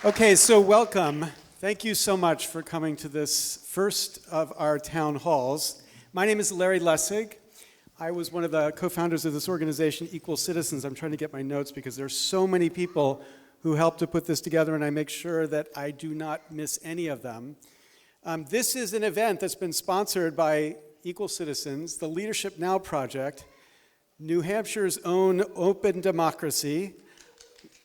Okay, so welcome. Thank you so much for coming to this first of our town halls. My name is Larry Lessig. I was one of the co-founders of this organization, Equal Citizens. I'm trying to get my notes because there's so many people who helped to put this together, and I make sure that I do not miss any of them. This is an event that's been sponsored by Equal Citizens, the Leadership Now Project, New Hampshire's own Open Democracy,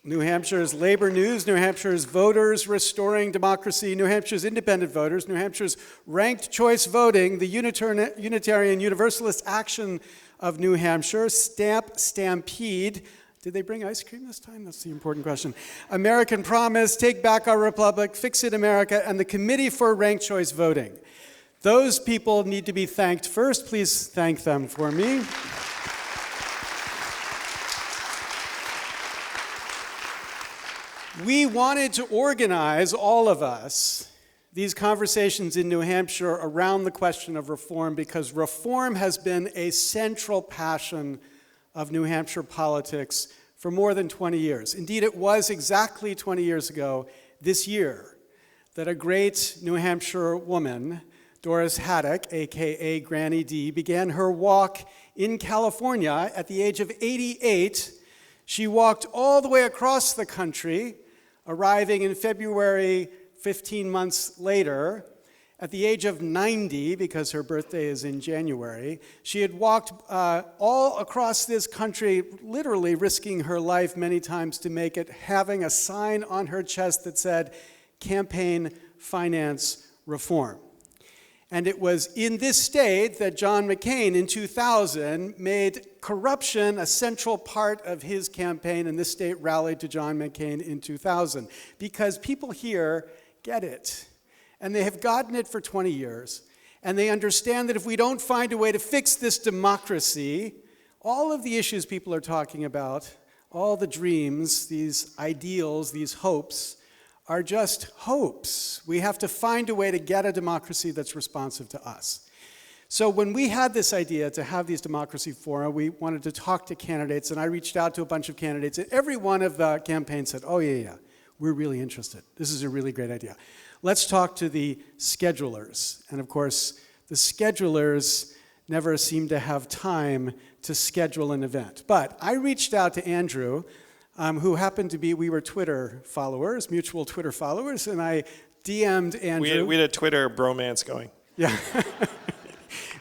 New Hampshire's Labor News, New Hampshire's Voters Restoring Democracy, New Hampshire's Independent Voters, New Hampshire's Ranked Choice Voting, the Unitarian Universalist Action of New Hampshire, Stamp Stampede. Did they bring ice cream this time? That's the important question. American Promise, Take Back Our Republic, Fix It America, and the Committee for Ranked Choice Voting. Those people need to be thanked first. Please thank them for me. We wanted to organize, all of us, these conversations in New Hampshire around the question of reform because reform has been a central passion of New Hampshire politics for more than 20 years. Indeed, it was exactly 20 years ago this year that a great New Hampshire woman, Doris Haddock, aka Granny D, began her walk in California at the age of 88. She walked all the way across the country, arriving in February 15 months later. At the age of 90, because her birthday is in January, she had walked all across this country, literally risking her life many times to make it, having a sign on her chest that said, "Campaign Finance Reform." And it was in this state that John McCain in 2000 made corruption a central part of his campaign, and this state rallied to John McCain in 2000 because people here get it. And they have gotten it for 20 years, and they understand that if we don't find a way to fix this democracy, all of the issues people are talking about, all the dreams, these ideals, these hopes, are just hopes. We have to find a way to get a democracy that's responsive to us. So when we had this idea to have these democracy fora, we wanted to talk to candidates, and I reached out to a bunch of candidates, and every one of the campaigns said, "Oh yeah, we're really interested. This is a really great idea. Let's talk to the schedulers." And of course, the schedulers never seem to have time to schedule an event. But I reached out to Andrew, who happened to be, we were Twitter followers, mutual Twitter followers, and I DM'd Andrew. We had a Twitter bromance going. Yeah.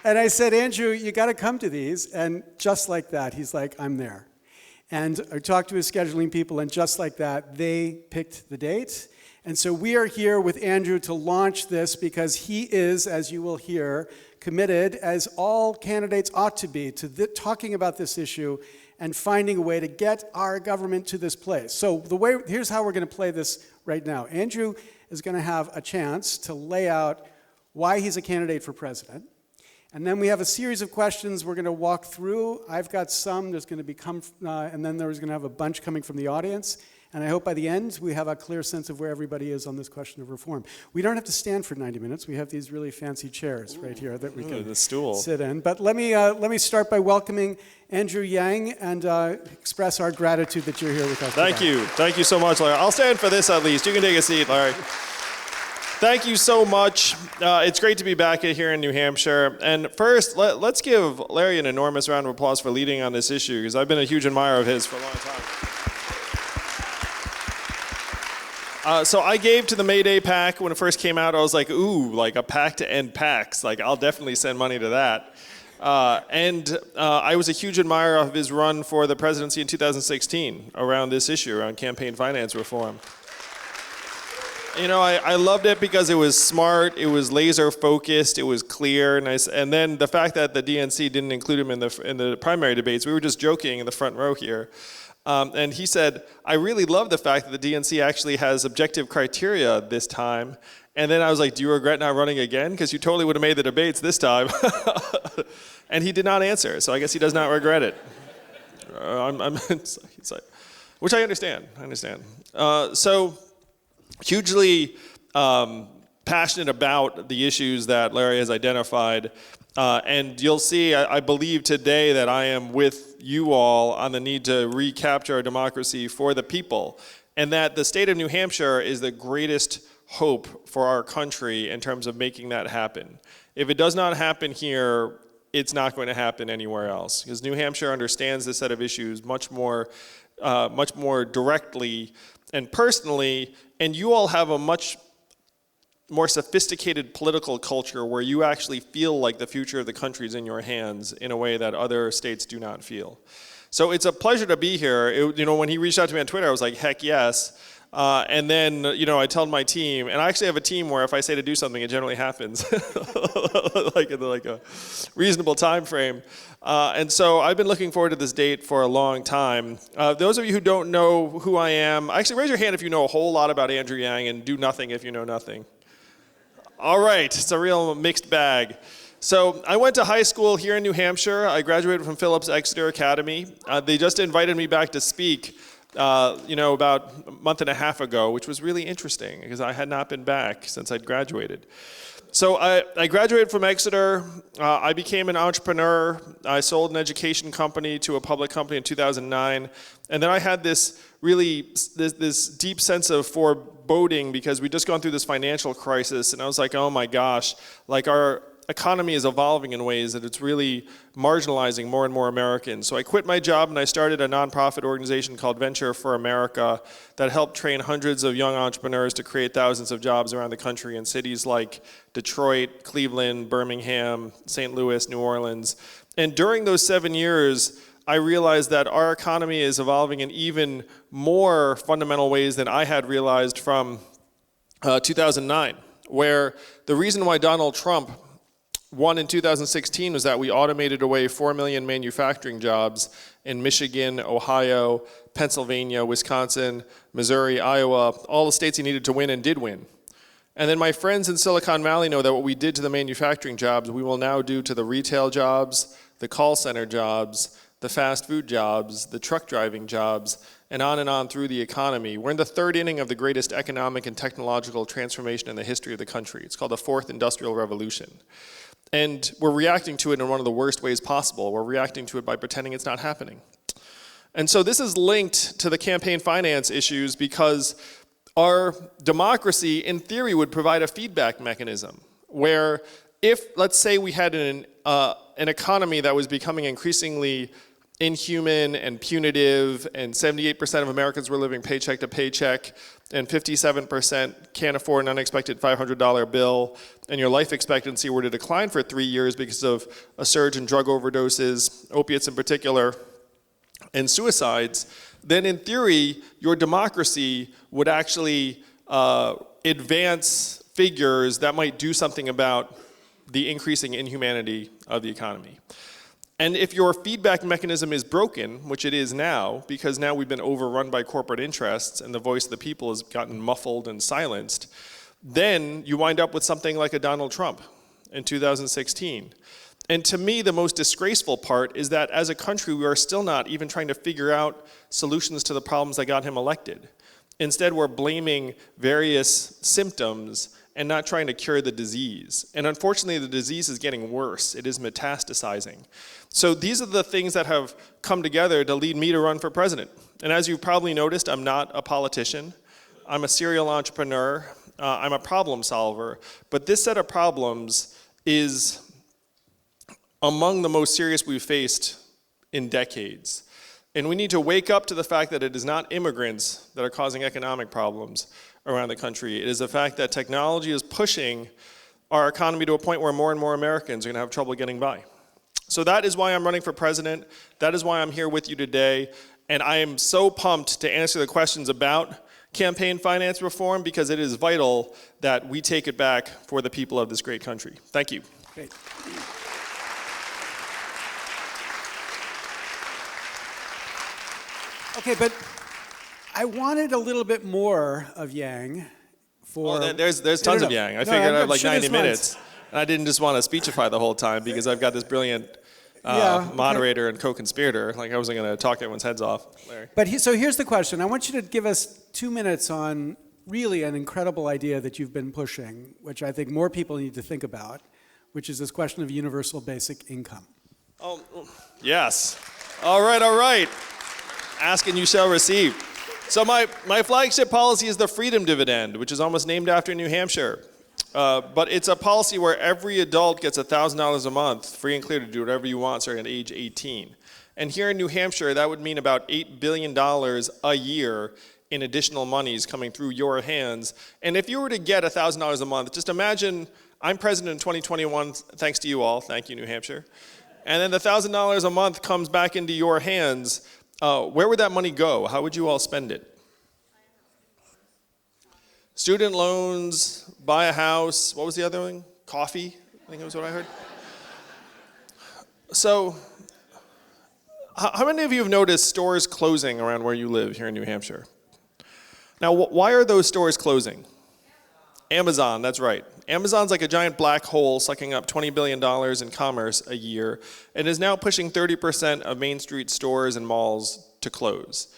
And I said, "Andrew, you got to come to these." And just like that, he's like, "I'm there." And I talked to his scheduling people, and just like that, they picked the date. And so we are here with Andrew to launch this because he is, as you will hear, committed, as all candidates ought to be, to talking about this issue and finding a way to get our government to this place. So here's how we're going to play this right now. Andrew is going to have a chance to lay out why he's a candidate for president. And then we have a series of questions we're going to walk through. I've got some. There's going to be and then there's going to have a bunch coming from the audience. And I hope by the end we have a clear sense of where everybody is on this question of reform. We don't have to stand for 90 minutes. We have these really fancy chairs right here that we can sit in. But let me start by welcoming Andrew Yang and express our gratitude that you're here with us. Thank you. Thank you so much, Larry. I'll stand for this at least. You can take a seat, Larry. Thank you so much. It's great to be back here in New Hampshire. And first, let's give Larry an enormous round of applause for leading on this issue, because I've been a huge admirer of his for a long time. So I gave to the May Day PAC when it first came out. I was like, ooh, like a PAC to end PACs. Like, I'll definitely send money to that. I was a huge admirer of his run for the presidency in 2016 around this issue, around campaign finance reform. You know, I loved it because it was smart, it was laser focused, it was clear, and then the fact that the DNC didn't include him in the primary debates, we were just joking in the front row here. And he said, "I really love the fact that the DNC actually has objective criteria this time." And then I was like, "Do you regret not running again? Because you totally would have made the debates this time." And he did not answer, so I guess he does not regret it. Which I understand. So hugely passionate about the issues that Larry has identified. And you'll see, I believe today that I am with you all on the need to recapture our democracy for the people. and that the state of New Hampshire is the greatest hope for our country in terms of making that happen. If it does not happen here, it's not going to happen anywhere else, because New Hampshire understands this set of issues much more directly and personally, and you all have a much more sophisticated political culture where you actually feel like the future of the country is in your hands in a way that other states do not feel. So it's a pleasure to be here. When he reached out to me on Twitter, I was like, heck yes. And then, I told my team, and I actually have a team where if I say to do something, it generally happens, like in a reasonable time frame. And so I've been looking forward to this date for a long time. Those of you who don't know who I am, actually raise your hand if you know a whole lot about Andrew Yang, and do nothing if you know nothing. All right, it's a real mixed bag. So I went to high school here in New Hampshire. I graduated from Phillips Exeter Academy. They just invited me back to speak, about a month and a half ago, which was really interesting because I had not been back since I'd graduated. So I graduated from Exeter. I became an entrepreneur. I sold an education company to a public company in 2009. And then I had this deep sense of foreboding because we'd just gone through this financial crisis. And I was like, oh my gosh, like our economy is evolving in ways that it's really marginalizing more and more Americans. So I quit my job and I started a nonprofit organization called Venture for America that helped train hundreds of young entrepreneurs to create thousands of jobs around the country in cities like Detroit, Cleveland, Birmingham, St. Louis, New Orleans. And during those 7 years, I realized that our economy is evolving in even more fundamental ways than I had realized from 2009, where the reason why Donald Trump won in 2016 was that we automated away 4 million manufacturing jobs in Michigan, Ohio, Pennsylvania, Wisconsin, Missouri, Iowa, all the states he needed to win and did win. And then my friends in Silicon Valley know that what we did to the manufacturing jobs, we will now do to the retail jobs, the call center jobs, the fast food jobs, the truck driving jobs, and on through the economy. We're in the third inning of the greatest economic and technological transformation in the history of the country. It's called the Fourth Industrial Revolution. And we're reacting to it in one of the worst ways possible. We're reacting to it by pretending it's not happening. And so this is linked to the campaign finance issues because our democracy, in theory, would provide a feedback mechanism where if, let's say, we had an economy that was becoming increasingly inhuman and punitive, and 78% of Americans were living paycheck to paycheck, and 57% can't afford an unexpected $500 bill, and your life expectancy were to decline for 3 years because of a surge in drug overdoses, opiates in particular, and suicides, then in theory, your democracy would actually advance figures that might do something about the increasing inhumanity of the economy. And if your feedback mechanism is broken, which it is now, because now we've been overrun by corporate interests and the voice of the people has gotten muffled and silenced, then you wind up with something like a Donald Trump in 2016. And to me, the most disgraceful part is that as a country, we are still not even trying to figure out solutions to the problems that got him elected. Instead, we're blaming various symptoms and not trying to cure the disease. And unfortunately, the disease is getting worse. It is metastasizing. So these are the things that have come together to lead me to run for president. And as you've probably noticed, I'm not a politician. I'm a serial entrepreneur. I'm a problem solver. But this set of problems is among the most serious we've faced in decades. And we need to wake up to the fact that it is not immigrants that are causing economic problems around the country. It is the fact that technology is pushing our economy to a point where more and more Americans are going to have trouble getting by. So that is why I'm running for president. That is why I'm here with you today. And I am so pumped to answer the questions about campaign finance reform because it is vital that we take it back for the people of this great country. Thank you. Great. Okay, but I wanted a little bit more of Yang for... Well, there's tons of Yang. I figured I'd have like 90 minutes. And I didn't just want to speechify the whole time because I've got this brilliant moderator and co-conspirator. Like I wasn't going to talk everyone's heads off, Larry. But so here's the question. I want you to give us 2 minutes on really an incredible idea that you've been pushing, which I think more people need to think about, which is this question of universal basic income. Oh, yes. All right. Ask and you shall receive. So my flagship policy is the freedom dividend, which is almost named after New Hampshire. But it's a policy where every adult gets $1,000 a month, free and clear to do whatever you want starting at age 18. And here in New Hampshire, that would mean about $8 billion a year in additional monies coming through your hands. And if you were to get $1,000 a month, just imagine I'm president in 2021, thanks to you all, thank you New Hampshire. And then the $1,000 a month comes back into your hands. Where would that money go? How would you all spend it? Student loans, buy a house, what was the other thing? Coffee, I think that was what I heard. So, how many of you have noticed stores closing around where you live here in New Hampshire? Now, why are those stores closing? Amazon, that's right. Amazon's like a giant black hole sucking up $20 billion in commerce a year and is now pushing 30% of Main Street stores and malls to close.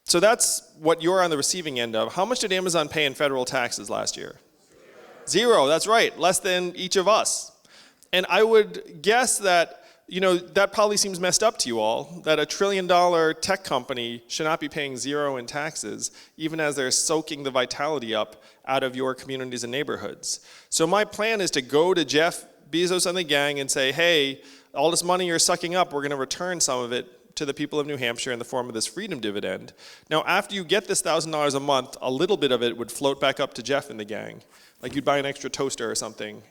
So that's what you're on the receiving end of. How much did Amazon pay in federal taxes last year? Zero, that's right, less than each of us. And I would guess that, that probably seems messed up to you all, that $1 trillion tech company should not be paying zero in taxes, even as they're soaking the vitality up out of your communities and neighborhoods. So my plan is to go to Jeff Bezos and the gang and say, hey, all this money you're sucking up, we're going to return some of it to the people of New Hampshire in the form of this freedom dividend. Now, after you get this $1,000 a month, a little bit of it would float back up to Jeff and the gang. Like you'd buy an extra toaster or something.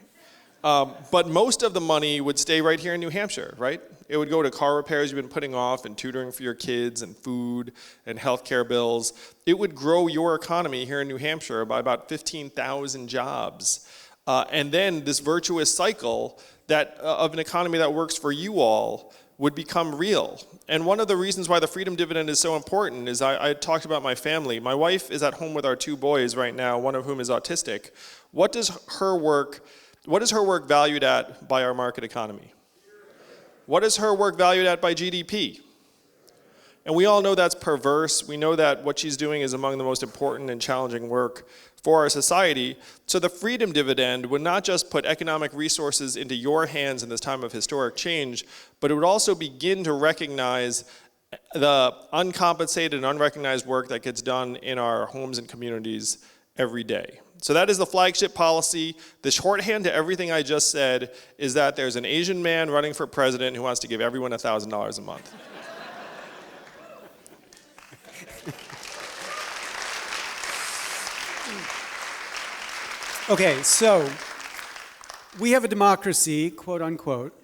But most of the money would stay right here in New Hampshire, right? It would go to car repairs you've been putting off and tutoring for your kids and food and healthcare bills. It would grow your economy here in New Hampshire by about 15,000 jobs. And then this virtuous cycle of an economy that works for you all would become real. And one of the reasons why the freedom dividend is so important is I talked about my family. My wife is at home with our 2 boys right now, one of whom is autistic. What is her work valued at by our market economy? What is her work valued at by GDP? And we all know that's perverse. We know that what she's doing is among the most important and challenging work for our society. So the freedom dividend would not just put economic resources into your hands in this time of historic change, but it would also begin to recognize the uncompensated and unrecognized work that gets done in our homes and communities every day. So that is the flagship policy. The shorthand to everything I just said is that there's an Asian man running for president who wants to give everyone $1,000 a month. Okay, so we have a democracy, quote unquote,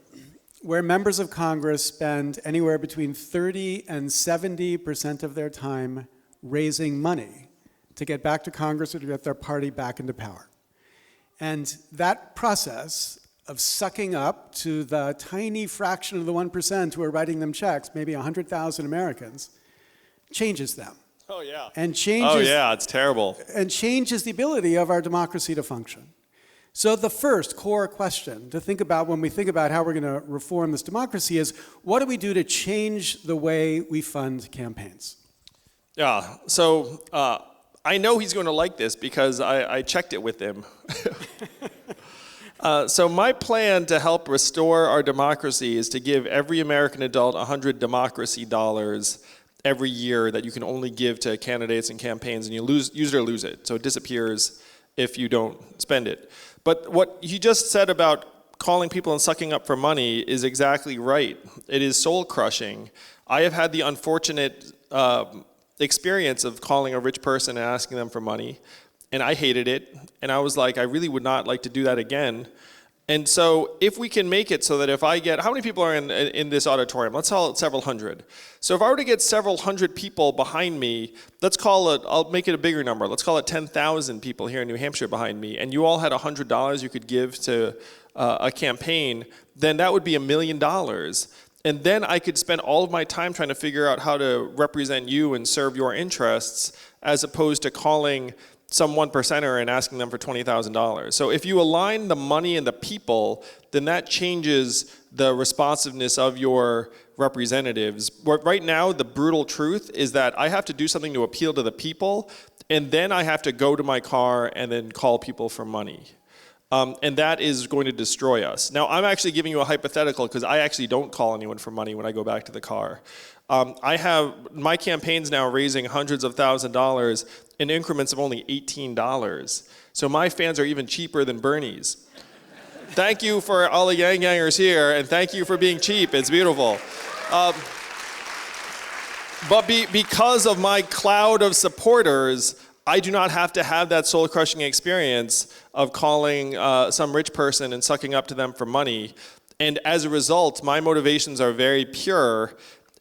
where members of Congress spend anywhere between 30 and 70% of their time raising money to get back to Congress or to get their party back into power. And that process of sucking up to the tiny fraction of the 1% who are writing them checks, maybe 100,000 Americans, changes them. Oh yeah. And changes, it's terrible. And changes the ability of our democracy to function. So the first core question to think about when we think about how we're going to reform this democracy is, what do we do to change the way we fund campaigns? Yeah, so I know he's going to like this because I checked it with him. So my plan to help restore our democracy is to give every American adult $100 democracy dollars every year that you can only give to candidates and campaigns, and you use it or lose it. So it disappears if you don't spend it. But what he just said about calling people and sucking up for money is exactly right. It is soul crushing. I have had the unfortunate experience of calling a rich person and asking them for money, and I hated it. And I was like, I really would not like to do that again. And so if we can make it so that if I get, how many people are in this auditorium? Let's call it several hundred. So if I were to get several hundred people behind me, let's call it, I'll make it a bigger number. Let's call it 10,000 people here in New Hampshire behind me, and you all had $100 you could give to a campaign, then that would be $1 million. And then I could spend all of my time trying to figure out how to represent you and serve your interests, as opposed to calling some 1%er and asking them for $20,000. So if you align the money and the people, then that changes the responsiveness of your representatives. Right now, the brutal truth is that I have to do something to appeal to the people, and then I have to go to my car and then call people for money. And that is going to destroy us. Now, I'm actually giving you a hypothetical because I actually don't call anyone for money when I go back to the car. I have my campaigns now raising hundreds of thousands of dollars in increments of only $18. So my fans are even cheaper than Bernie's. Thank you for all the Yang Yangers here, and thank you for being cheap. It's beautiful. But because of my cloud of supporters, I do not have to have that soul-crushing experience of calling some rich person and sucking up to them for money. And as a result, my motivations are very pure.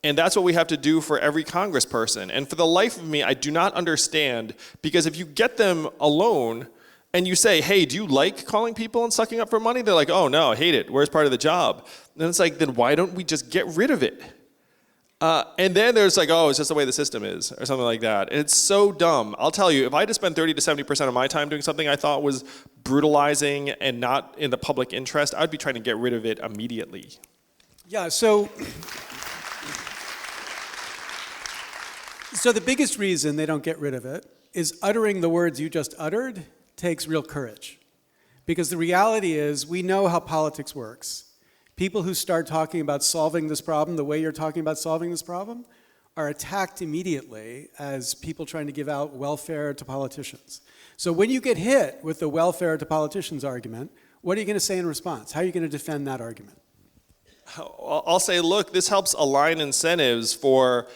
And that's what we have to do for every congressperson. And for the life of me, I do not understand, because if you get them alone and you say, hey, do you like calling people and sucking up for money? They're like, oh no, I hate it. Where's part of the job? And it's like, then why don't we just get rid of it? And then there's like, oh, it's just the way the system is, or something like that. And it's so dumb. I'll tell you, if I had to spend 30 to 70% of my time doing something I thought was brutalizing and not in the public interest, I'd be trying to get rid of it immediately. Yeah, so the biggest reason they don't get rid of it is uttering the words you just uttered takes real courage. Because the reality is, we know how politics works. People who start talking about solving this problem the way you're talking about solving this problem are attacked immediately as people trying to give out welfare to politicians. So when you get hit with the welfare to politicians argument, what are you going to say in response? How are you going to defend that argument? I'll say, look, this helps align incentives for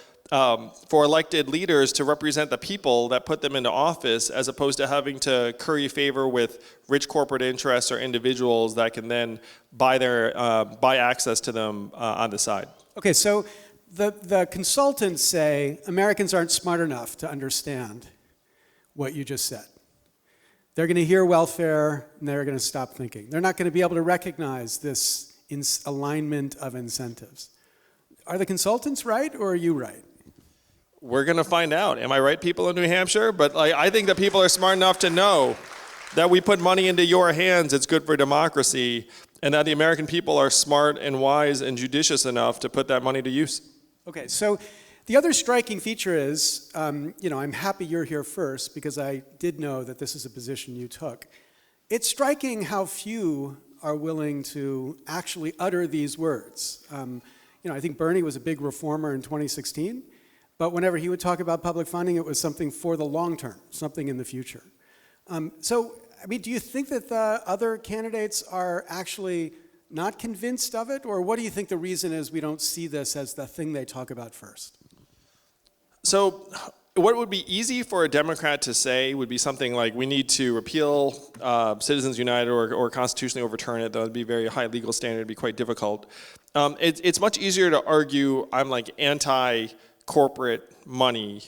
elected leaders to represent the people that put them into office, as opposed to having to curry favor with rich corporate interests or individuals that can then buy access to them on the side. Okay, so the consultants say Americans aren't smart enough to understand what you just said. They're going to hear welfare and they're going to stop thinking. They're not going to be able to recognize this alignment of incentives. Are the consultants right, or are you right? We're going to find out. Am I right, people in New Hampshire? But I think that people are smart enough to know that we put money into your hands, it's good for democracy, and that the American people are smart and wise and judicious enough to put that money to use. Okay, so the other striking feature is, I'm happy you're here first because I did know that this is a position you took. It's striking how few are willing to actually utter these words. I think Bernie was a big reformer in 2016. But whenever he would talk about public funding, it was something for the long term, something in the future. Do you think that the other candidates are actually not convinced of it? Or what do you think the reason is we don't see this as the thing they talk about first? So what would be easy for a Democrat to say would be something like, we need to repeal Citizens United or constitutionally overturn it. That would be a very high legal standard. It would be quite difficult. It's much easier to argue I'm like anti-corporate money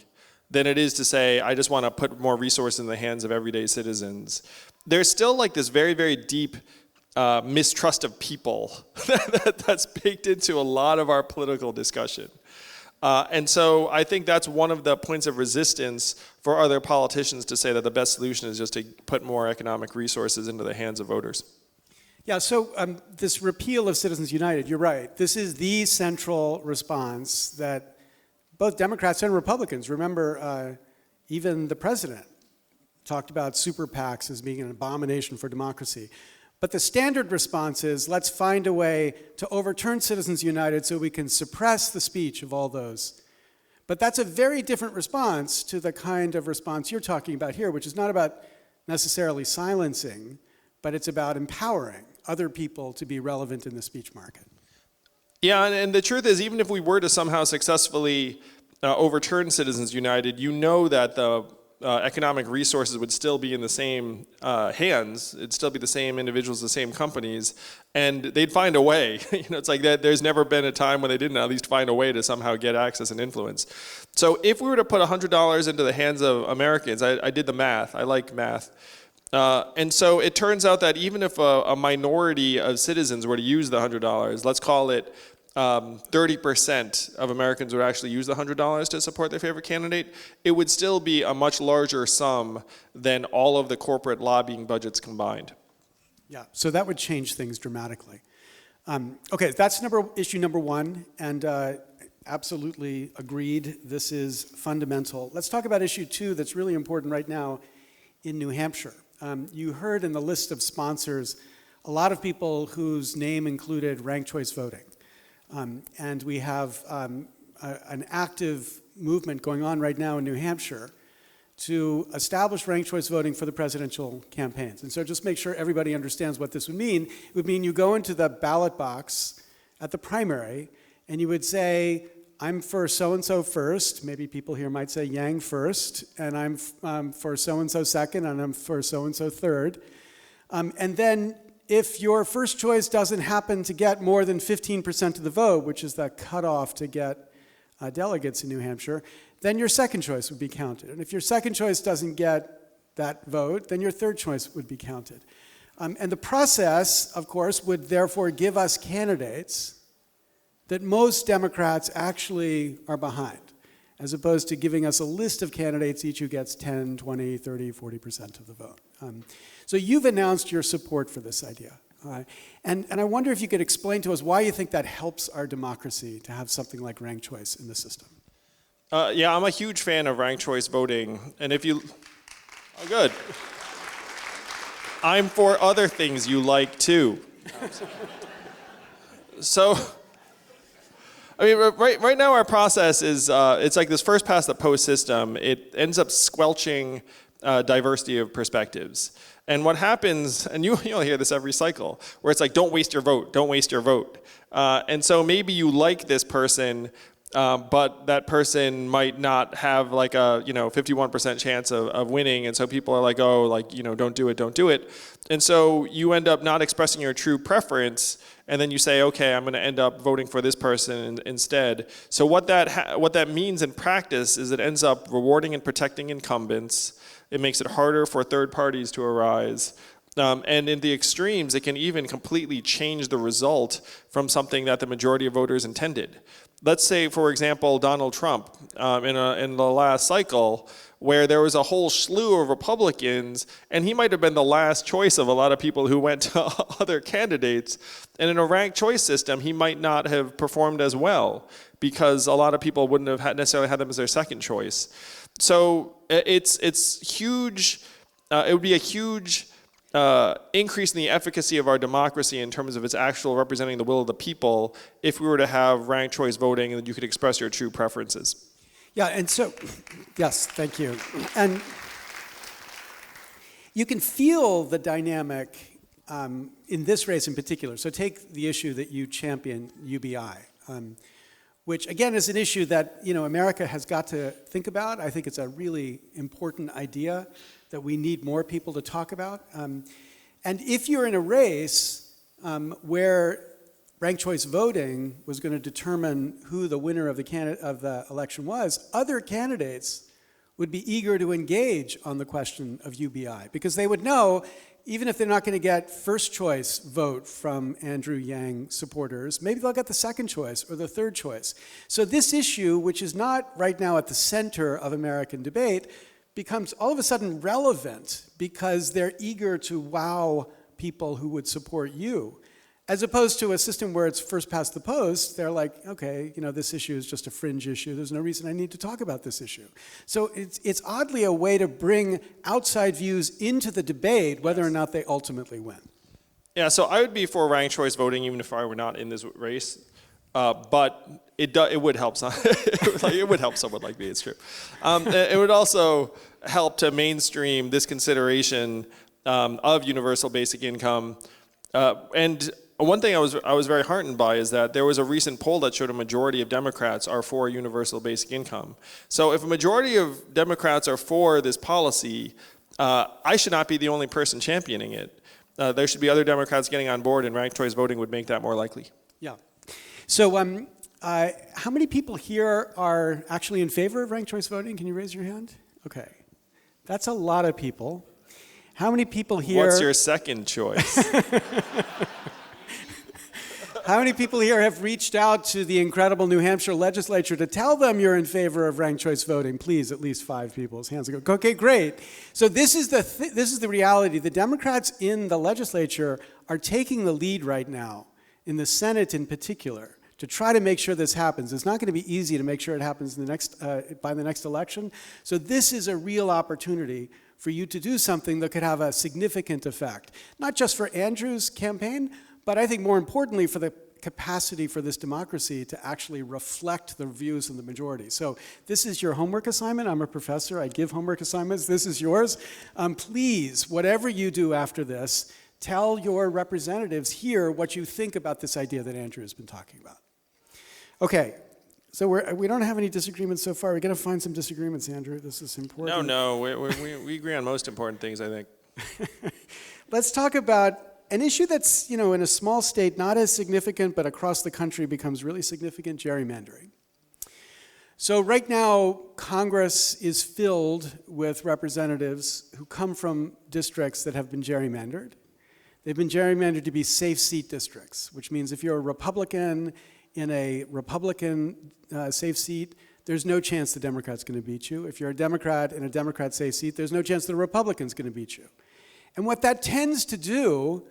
than it is to say, I just want to put more resources in the hands of everyday citizens. There's still like this very, very deep mistrust of people that's baked into a lot of our political discussion. And so I think that's one of the points of resistance for other politicians to say that the best solution is just to put more economic resources into the hands of voters. Yeah, so this repeal of Citizens United, you're right. This is the central response that both Democrats and Republicans, remember, even the president talked about super PACs as being an abomination for democracy. But the standard response is, let's find a way to overturn Citizens United so we can suppress the speech of all those. But that's a very different response to the kind of response you're talking about here, which is not about necessarily silencing, but it's about empowering other people to be relevant in the speech market. Yeah, and the truth is, even if we were to somehow successfully overturn Citizens United, you know that the economic resources would still be in the same hands. It'd still be the same individuals, the same companies, and they'd find a way. It's like that. There's never been a time when they didn't at least find a way to somehow get access and influence. So if we were to put $100 into the hands of Americans, I did the math. I like math. And so it turns out that even if a minority of citizens were to use the $100, let's call it 30% of Americans would actually use the $100 to support their favorite candidate, it would still be a much larger sum than all of the corporate lobbying budgets combined. Yeah, so that would change things dramatically. Okay, that's issue number one, and absolutely agreed, this is fundamental. Let's talk about issue two that's really important right now in New Hampshire. you heard in the list of sponsors a lot of people whose name included ranked choice voting. And we have an active movement going on right now in New Hampshire to establish ranked choice voting for the presidential campaigns. And so just make sure everybody understands what this would mean. It would mean you go into the ballot box at the primary and you would say, I'm for so-and-so first, maybe people here might say Yang first, and I'm for so-and-so second, and I'm for so-and-so third. And then if your first choice doesn't happen to get more than 15% of the vote, which is the cutoff to get delegates in New Hampshire, then your second choice would be counted. And if your second choice doesn't get that vote, then your third choice would be counted. And the process, of course, would therefore give us candidates that most Democrats actually are behind, as opposed to giving us a list of candidates, each who gets 10, 20, 30, 40% of the vote. So you've announced your support for this idea. And I wonder if you could explain to us why you think that helps our democracy to have something like ranked choice in the system. Yeah, I'm a huge fan of ranked choice voting. And if you, oh good. I'm for other things you like too. So, I mean, right now our process is, it's like this first past the post system. It ends up squelching diversity of perspectives. And what happens, and you'll hear this every cycle, where it's like, don't waste your vote, don't waste your vote. And so maybe you like this person, but that person might not have like a 51% chance of winning, and so people are like, oh, like, don't do it, don't do it. And so you end up not expressing your true preference, and then you say, okay, I'm going to end up voting for this person instead. So what that means in practice is it ends up rewarding and protecting incumbents. It makes it harder for third parties to arise. And in the extremes, it can even completely change the result from something that the majority of voters intended. Let's say, for example, Donald Trump in the last cycle, where there was a whole slew of Republicans, and he might have been the last choice of a lot of people who went to other candidates. And in a ranked choice system, he might not have performed as well, because a lot of people wouldn't have necessarily had them as their second choice. So it's huge. It would be a huge increase in the efficacy of our democracy in terms of its actual representing the will of the people if we were to have ranked choice voting and you could express your true preferences. Yeah, and so, yes, thank you. And you can feel the dynamic in this race in particular. So take the issue that you champion, UBI, which again is an issue that America has got to think about. I think it's a really important idea that we need more people to talk about. And if you're in a race where ranked choice voting was going to determine who the winner of the election was, other candidates would be eager to engage on the question of UBI, because they would know, even if they're not going to get first choice vote from Andrew Yang supporters, maybe they'll get the second choice or the third choice. So this issue, which is not right now at the center of American debate, becomes all of a sudden relevant because they're eager to wow people who would support you. As opposed to a system where it's first past the post, they're like, okay, this issue is just a fringe issue. There's no reason I need to talk about this issue. So it's oddly a way to bring outside views into the debate, whether or not they ultimately win. Yeah, so I would be for ranked choice voting even if I were not in this race, but it would help some. It would help someone like me. It's true. It would also help to mainstream this consideration of universal basic income. And one thing I was very heartened by is that there was a recent poll that showed a majority of Democrats are for universal basic income. So if a majority of Democrats are for this policy, I should not be the only person championing it. There should be other Democrats getting on board, and ranked choice voting would make that more likely. Yeah. So how many people here are actually in favor of ranked choice voting? Can you raise your hand? Okay. That's a lot of people. How many people here... What's your second choice? How many people here have reached out to the incredible New Hampshire legislature to tell them you're in favor of ranked choice voting? Please, at least 5 people's hands go. Okay, great. So this is the reality. The Democrats in the legislature are taking the lead right now, in the Senate in particular, to try to make sure this happens. It's not going to be easy to make sure it happens by the next election. So this is a real opportunity for you to do something that could have a significant effect, not just for Andrew's campaign, but I think more importantly for the capacity for this democracy to actually reflect the views of the majority. So this is your homework assignment. I'm a professor. I give homework assignments. This is yours. Please, whatever you do after this, tell your representatives here what you think about this idea that Andrew has been talking about. Okay, so we don't have any disagreements so far. We're going to find some disagreements, Andrew. This is important. No, we agree on most important things, I think. Let's talk about an issue that's, in a small state, not as significant, but across the country becomes really significant: gerrymandering. So right now, Congress is filled with representatives who come from districts that have been gerrymandered. They've been gerrymandered to be safe seat districts, which means if you're a Republican in a Republican safe seat, there's no chance the Democrat's going to beat you. If you're a Democrat in a Democrat safe seat, there's no chance the Republican's going to beat you. And what that tends to do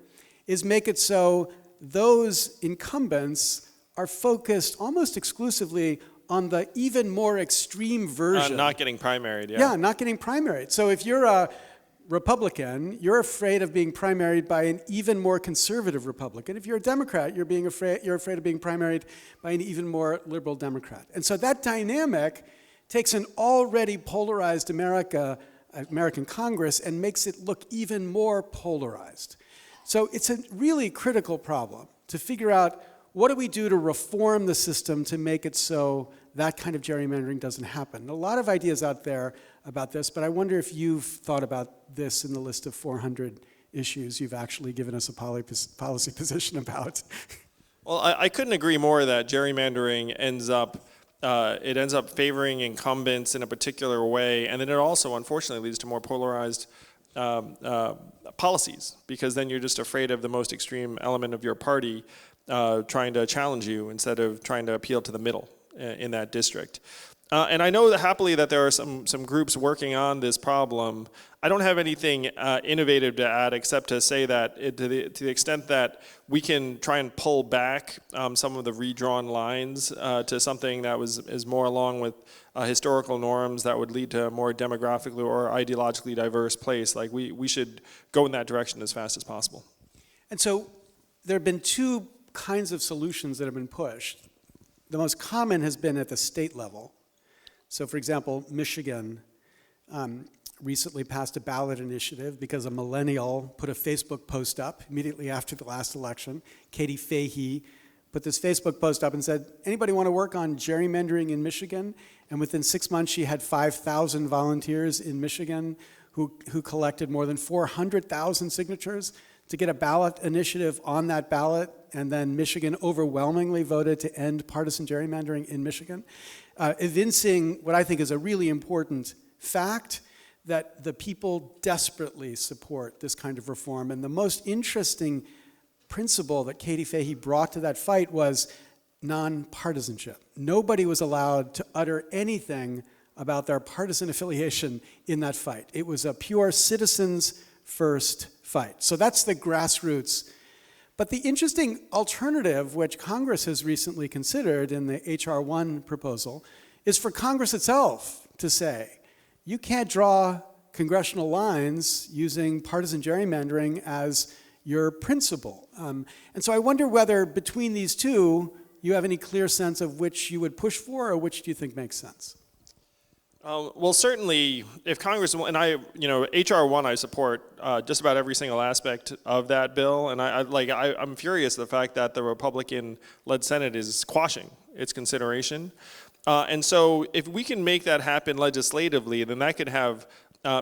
is make it so those incumbents are focused almost exclusively on the even more extreme version. Not getting primaried, yeah. Yeah, not getting primaried. So if you're a Republican, you're afraid of being primaried by an even more conservative Republican. If you're a Democrat, you're afraid of being primaried by an even more liberal Democrat. And so that dynamic takes an already polarized American Congress and makes it look even more polarized. So it's a really critical problem to figure out, what do we do to reform the system to make it so that kind of gerrymandering doesn't happen? A lot of ideas out there about this, but I wonder if you've thought about this in the list of 400 issues you've actually given us a policy position about. Well, I couldn't agree more that gerrymandering ends up favoring incumbents in a particular way, and then it also, unfortunately, leads to more polarized policies, because then you're just afraid of the most extreme element of your party trying to challenge you instead of trying to appeal to the middle in that district. And I know that happily that there are some groups working on this problem. I don't have anything innovative to add except to say that to the extent that we can try and pull back some of the redrawn lines to something that is more along with historical norms that would lead to a more demographically or ideologically diverse place, like we should go in that direction as fast as possible. And so there have been two kinds of solutions that have been pushed. The most common has been at the state level. So for example, Michigan recently passed a ballot initiative because a millennial put a Facebook post up immediately after the last election. Katie Fahey put this Facebook post up and said, anybody want to work on gerrymandering in Michigan? And within 6 months, she had 5,000 volunteers in Michigan who collected more than 400,000 signatures to get a ballot initiative on that ballot. And then Michigan overwhelmingly voted to end partisan gerrymandering in Michigan, evincing what I think is a really important fact, that the people desperately support this kind of reform. And the most interesting principle that Katie Fahey brought to that fight was nonpartisanship. Nobody was allowed to utter anything about their partisan affiliation in that fight. It was a pure citizens first fight. So that's the grassroots. But the interesting alternative, which Congress has recently considered in the H.R. 1 proposal, is for Congress itself to say, you can't draw congressional lines using partisan gerrymandering as your principle. And so I wonder whether between these two, you have any clear sense of which you would push for, or which do you think makes sense? Well, certainly, if Congress, and H.R. 1, I support just about every single aspect of that bill, and I'm furious at the fact that the Republican-led Senate is quashing its consideration. And so if we can make that happen legislatively, then that could have,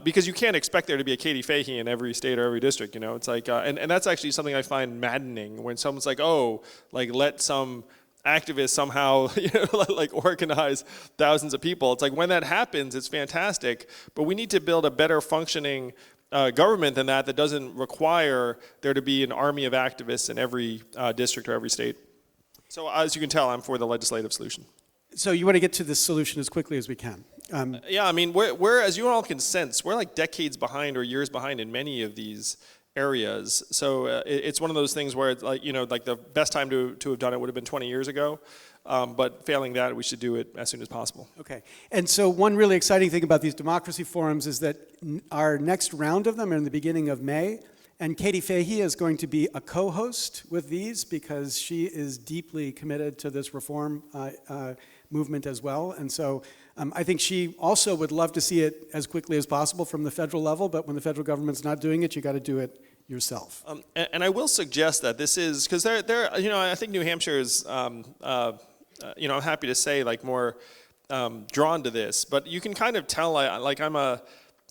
because you can't expect there to be a Katie Fahey in every state or every district, it's like, and that's actually something I find maddening when someone's like, let some activists somehow organize thousands of people. It's like, when that happens, it's fantastic, but we need to build a better functioning government than that doesn't require there to be an army of activists in every district or every state. So as you can tell, I'm for the legislative solution. So you want to get to this solution as quickly as we can. Yeah, I mean, we're, as you all can sense, we're like decades behind or years behind in many of these areas. So it's one of those things where it's like, like the best time to have done it would have been 20 years ago. But failing that, we should do it as soon as possible. Okay. And so one really exciting thing about these democracy forums is that our next round of them are in the beginning of May. And Katie Fahey is going to be a co-host with these because she is deeply committed to this reform movement as well. And so I think she also would love to see it as quickly as possible from the federal level, but when the federal government's not doing it, you got to do it yourself. And I will suggest that this is, because I think New Hampshire is, I'm happy to say, like, more drawn to this, but you can kind of tell, I'm a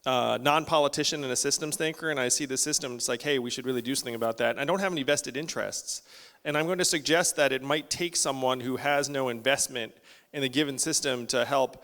non-politician and a systems thinker, and I see the system, it's like, hey, we should really do something about that. And I don't have any vested interests. And I'm going to suggest that it might take someone who has no investment in the given system to help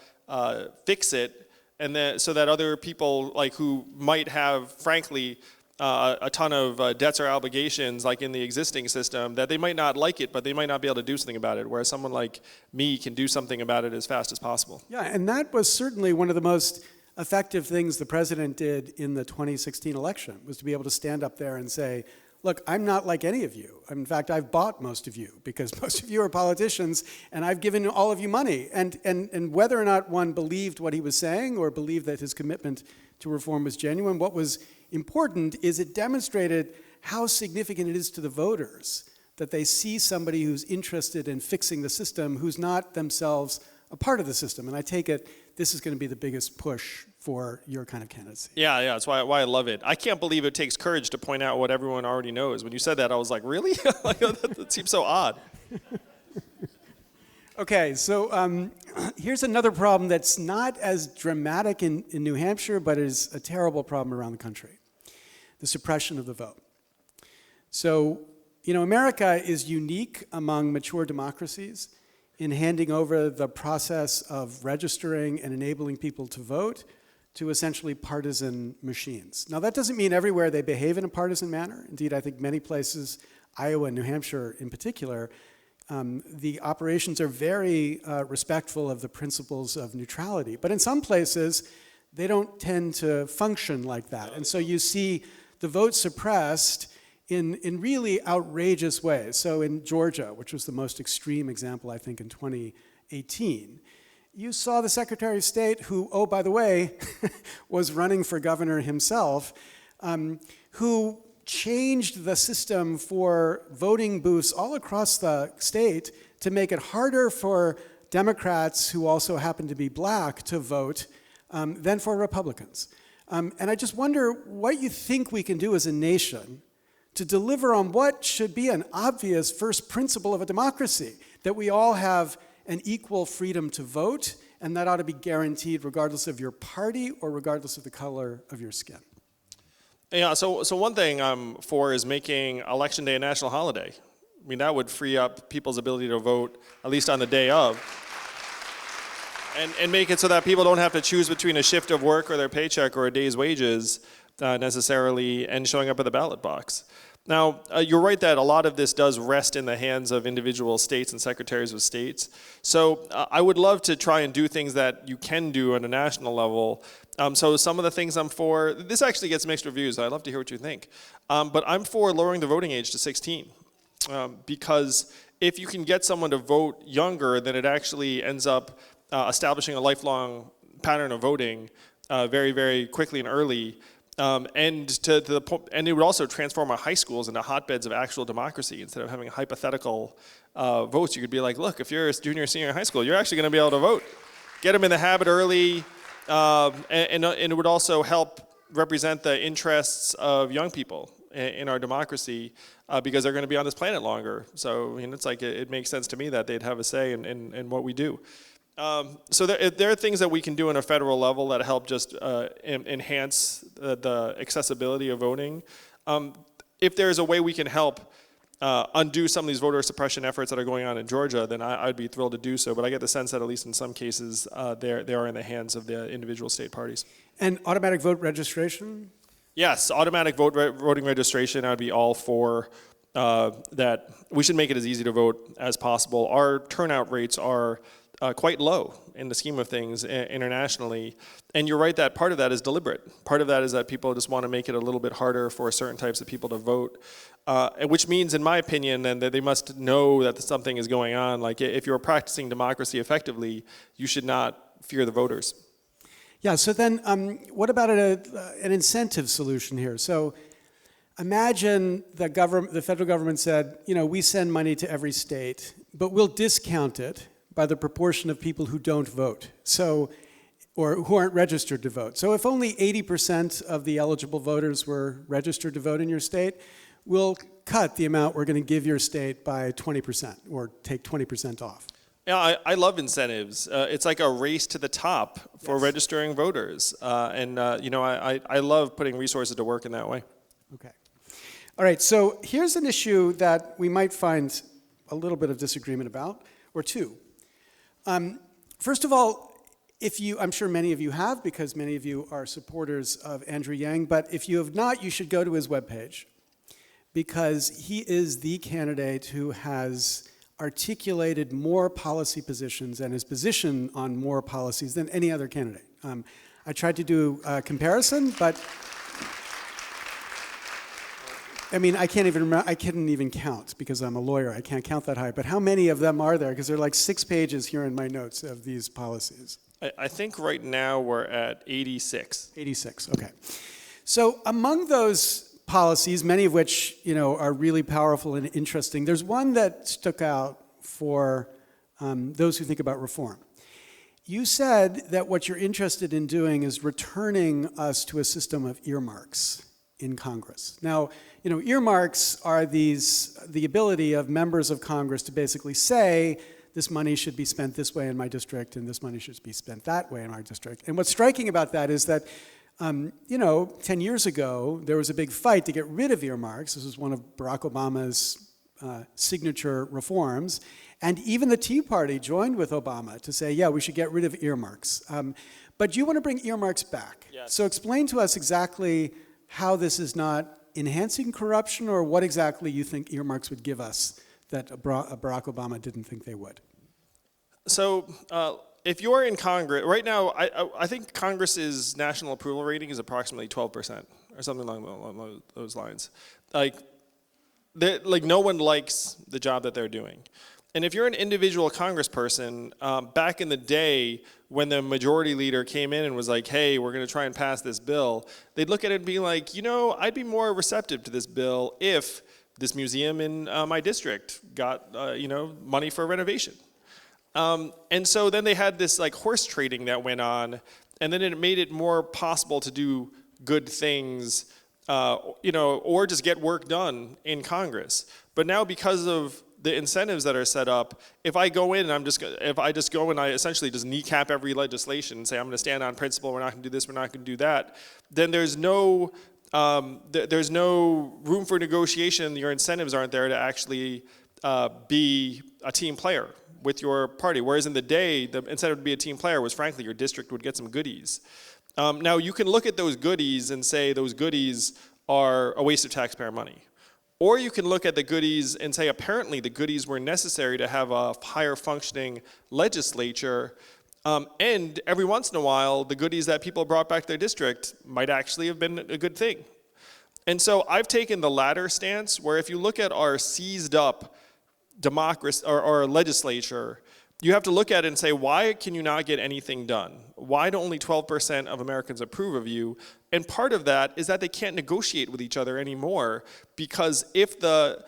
fix it, and then so that other people, like, who might have, frankly, a ton of debts or obligations, like in the existing system, that they might not like it, but they might not be able to do something about it, whereas someone like me can do something about it as fast as possible. Yeah, and that was certainly one of the most effective things the president did in the 2016 election, was to be able to stand up there and say, look, I'm not like any of you. In fact, I've bought most of you because most of you are politicians, and I've given all of you money. And whether or not one believed what he was saying or believed that his commitment to reform was genuine, what was important is it demonstrated how significant it is to the voters that they see somebody who's interested in fixing the system who's not themselves a part of the system. And I take it this is going to be the biggest push for your kind of candidacy. Yeah, that's why I love it. I can't believe it takes courage to point out what everyone already knows. When you said that, I was like, really? That seems so odd. Okay, so here's another problem that's not as dramatic in New Hampshire, but is a terrible problem around the country: the suppression of the vote. So, America is unique among mature democracies in handing over the process of registering and enabling people to vote to essentially partisan machines. Now, that doesn't mean everywhere they behave in a partisan manner. Indeed, I think many places, Iowa and New Hampshire in particular, the operations are very respectful of the principles of neutrality. But in some places, they don't tend to function like that. And so you see the vote suppressed in really outrageous ways. So in Georgia, which was the most extreme example, I think, in 2018, you saw the Secretary of State, who, oh, by the way, was running for governor himself, who changed the system for voting booths all across the state to make it harder for Democrats who also happen to be black to vote than for Republicans. And I just wonder what you think we can do as a nation to deliver on what should be an obvious first principle of a democracy, that we all have an equal freedom to vote, and that ought to be guaranteed regardless of your party or regardless of the color of your skin. Yeah, so one thing I'm for is making Election Day a national holiday. I mean, that would free up people's ability to vote, at least on the day of, and make it so that people don't have to choose between a shift of work or their paycheck or a day's wages necessarily and showing up at the ballot box. Now, you're right that a lot of this does rest in the hands of individual states and secretaries of states. So I would love to try and do things that you can do on a national level. So some of the things I'm for, this actually gets mixed reviews. I'd love to hear what you think. But I'm for lowering the voting age to 16. Because if you can get someone to vote younger, then it actually ends up establishing a lifelong pattern of voting very, very quickly and early. And it would also transform our high schools into hotbeds of actual democracy. Instead of having hypothetical votes, you could be like, look, if you're a junior or senior in high school, you're actually going to be able to vote. Get them in the habit early, and it would also help represent the interests of young people in our democracy because they're going to be on this planet longer. So it's like it makes sense to me that they'd have a say in what we do. So there are things that we can do on a federal level that help just enhance the accessibility of voting. If there's a way we can help undo some of these voter suppression efforts that are going on in Georgia, then I'd be thrilled to do so. But I get the sense that at least in some cases, they are in the hands of the individual state parties. And automatic vote registration? Yes, automatic voting registration, I'd be all for that. We should make it as easy to vote as possible. Our turnout rates are quite low in the scheme of things internationally. And you're right that part of that is deliberate. Part of that is that people just want to make it a little bit harder for certain types of people to vote, which means, in my opinion, then that they must know that something is going on. Like if you're practicing democracy effectively, you should not fear the voters. Yeah, so then what about an incentive solution here? So imagine the federal government said, we send money to every state, but we'll discount it by the proportion of people who don't vote, or who aren't registered to vote. So if only 80% of the eligible voters were registered to vote in your state, we'll cut the amount we're going to give your state by 20%, or take 20% off. Yeah, I love incentives. It's like a race to the top for Yes. registering voters. I love putting resources to work in that way. Okay. All right, so here's an issue that we might find a little bit of disagreement about, or two. First of all, I'm sure many of you have, because many of you are supporters of Andrew Yang, but if you have not, you should go to his webpage, because he is the candidate who has articulated more policy positions and his position on more policies than any other candidate. I tried to do a comparison, but I mean, I can't even remember, I couldn't even count because I'm a lawyer. I can't count that high. But how many of them are there? Because there are like 6 pages here in my notes of these policies. I think right now we're at 86. 86, okay. So among those policies, many of which are really powerful and interesting, there's one that stuck out for those who think about reform. You said that what you're interested in doing is returning us to a system of earmarks in Congress. Now, earmarks are the ability of members of Congress to basically say, this money should be spent this way in my district, and this money should be spent that way in my district. And what's striking about that is that, 10 years ago, there was a big fight to get rid of earmarks. This was one of Barack Obama's signature reforms. And even the Tea Party joined with Obama to say, yeah, we should get rid of earmarks. But you want to bring earmarks back. Yes. So explain to us exactly how this is not enhancing corruption, or what exactly you think earmarks would give us that Barack Obama didn't think they would. So if you're in Congress, right now, I think Congress's national approval rating is approximately 12% or something along those lines. Like no one likes the job that they're doing. And if you're an individual congressperson, back in the day when the majority leader came in and was like, hey, we're going to try and pass this bill, they'd look at it and be like, I'd be more receptive to this bill if this museum in my district got money for renovation. And so then they had this like horse trading that went on, and then it made it more possible to do good things, or just get work done in Congress. But now, because of the incentives that are set up, if I go in and I essentially just kneecap every legislation and say I'm going to stand on principle, we're not going to do this, we're not going to do that, then there's no room for negotiation. Your incentives aren't there to actually be a team player with your party. Whereas in the day, the incentive to be a team player was, frankly, your district would get some goodies. Now, you can look at those goodies and say those goodies are a waste of taxpayer money. Or you can look at the goodies and say, apparently the goodies were necessary to have a higher functioning legislature. And every once in a while, the goodies that people brought back to their district might actually have been a good thing. And so I've taken the latter stance, where if you look at our seized up democracy or legislature, you have to look at it and say, why can you not get anything done? Why do only 12% of Americans approve of you? And part of that is that they can't negotiate with each other anymore, because if the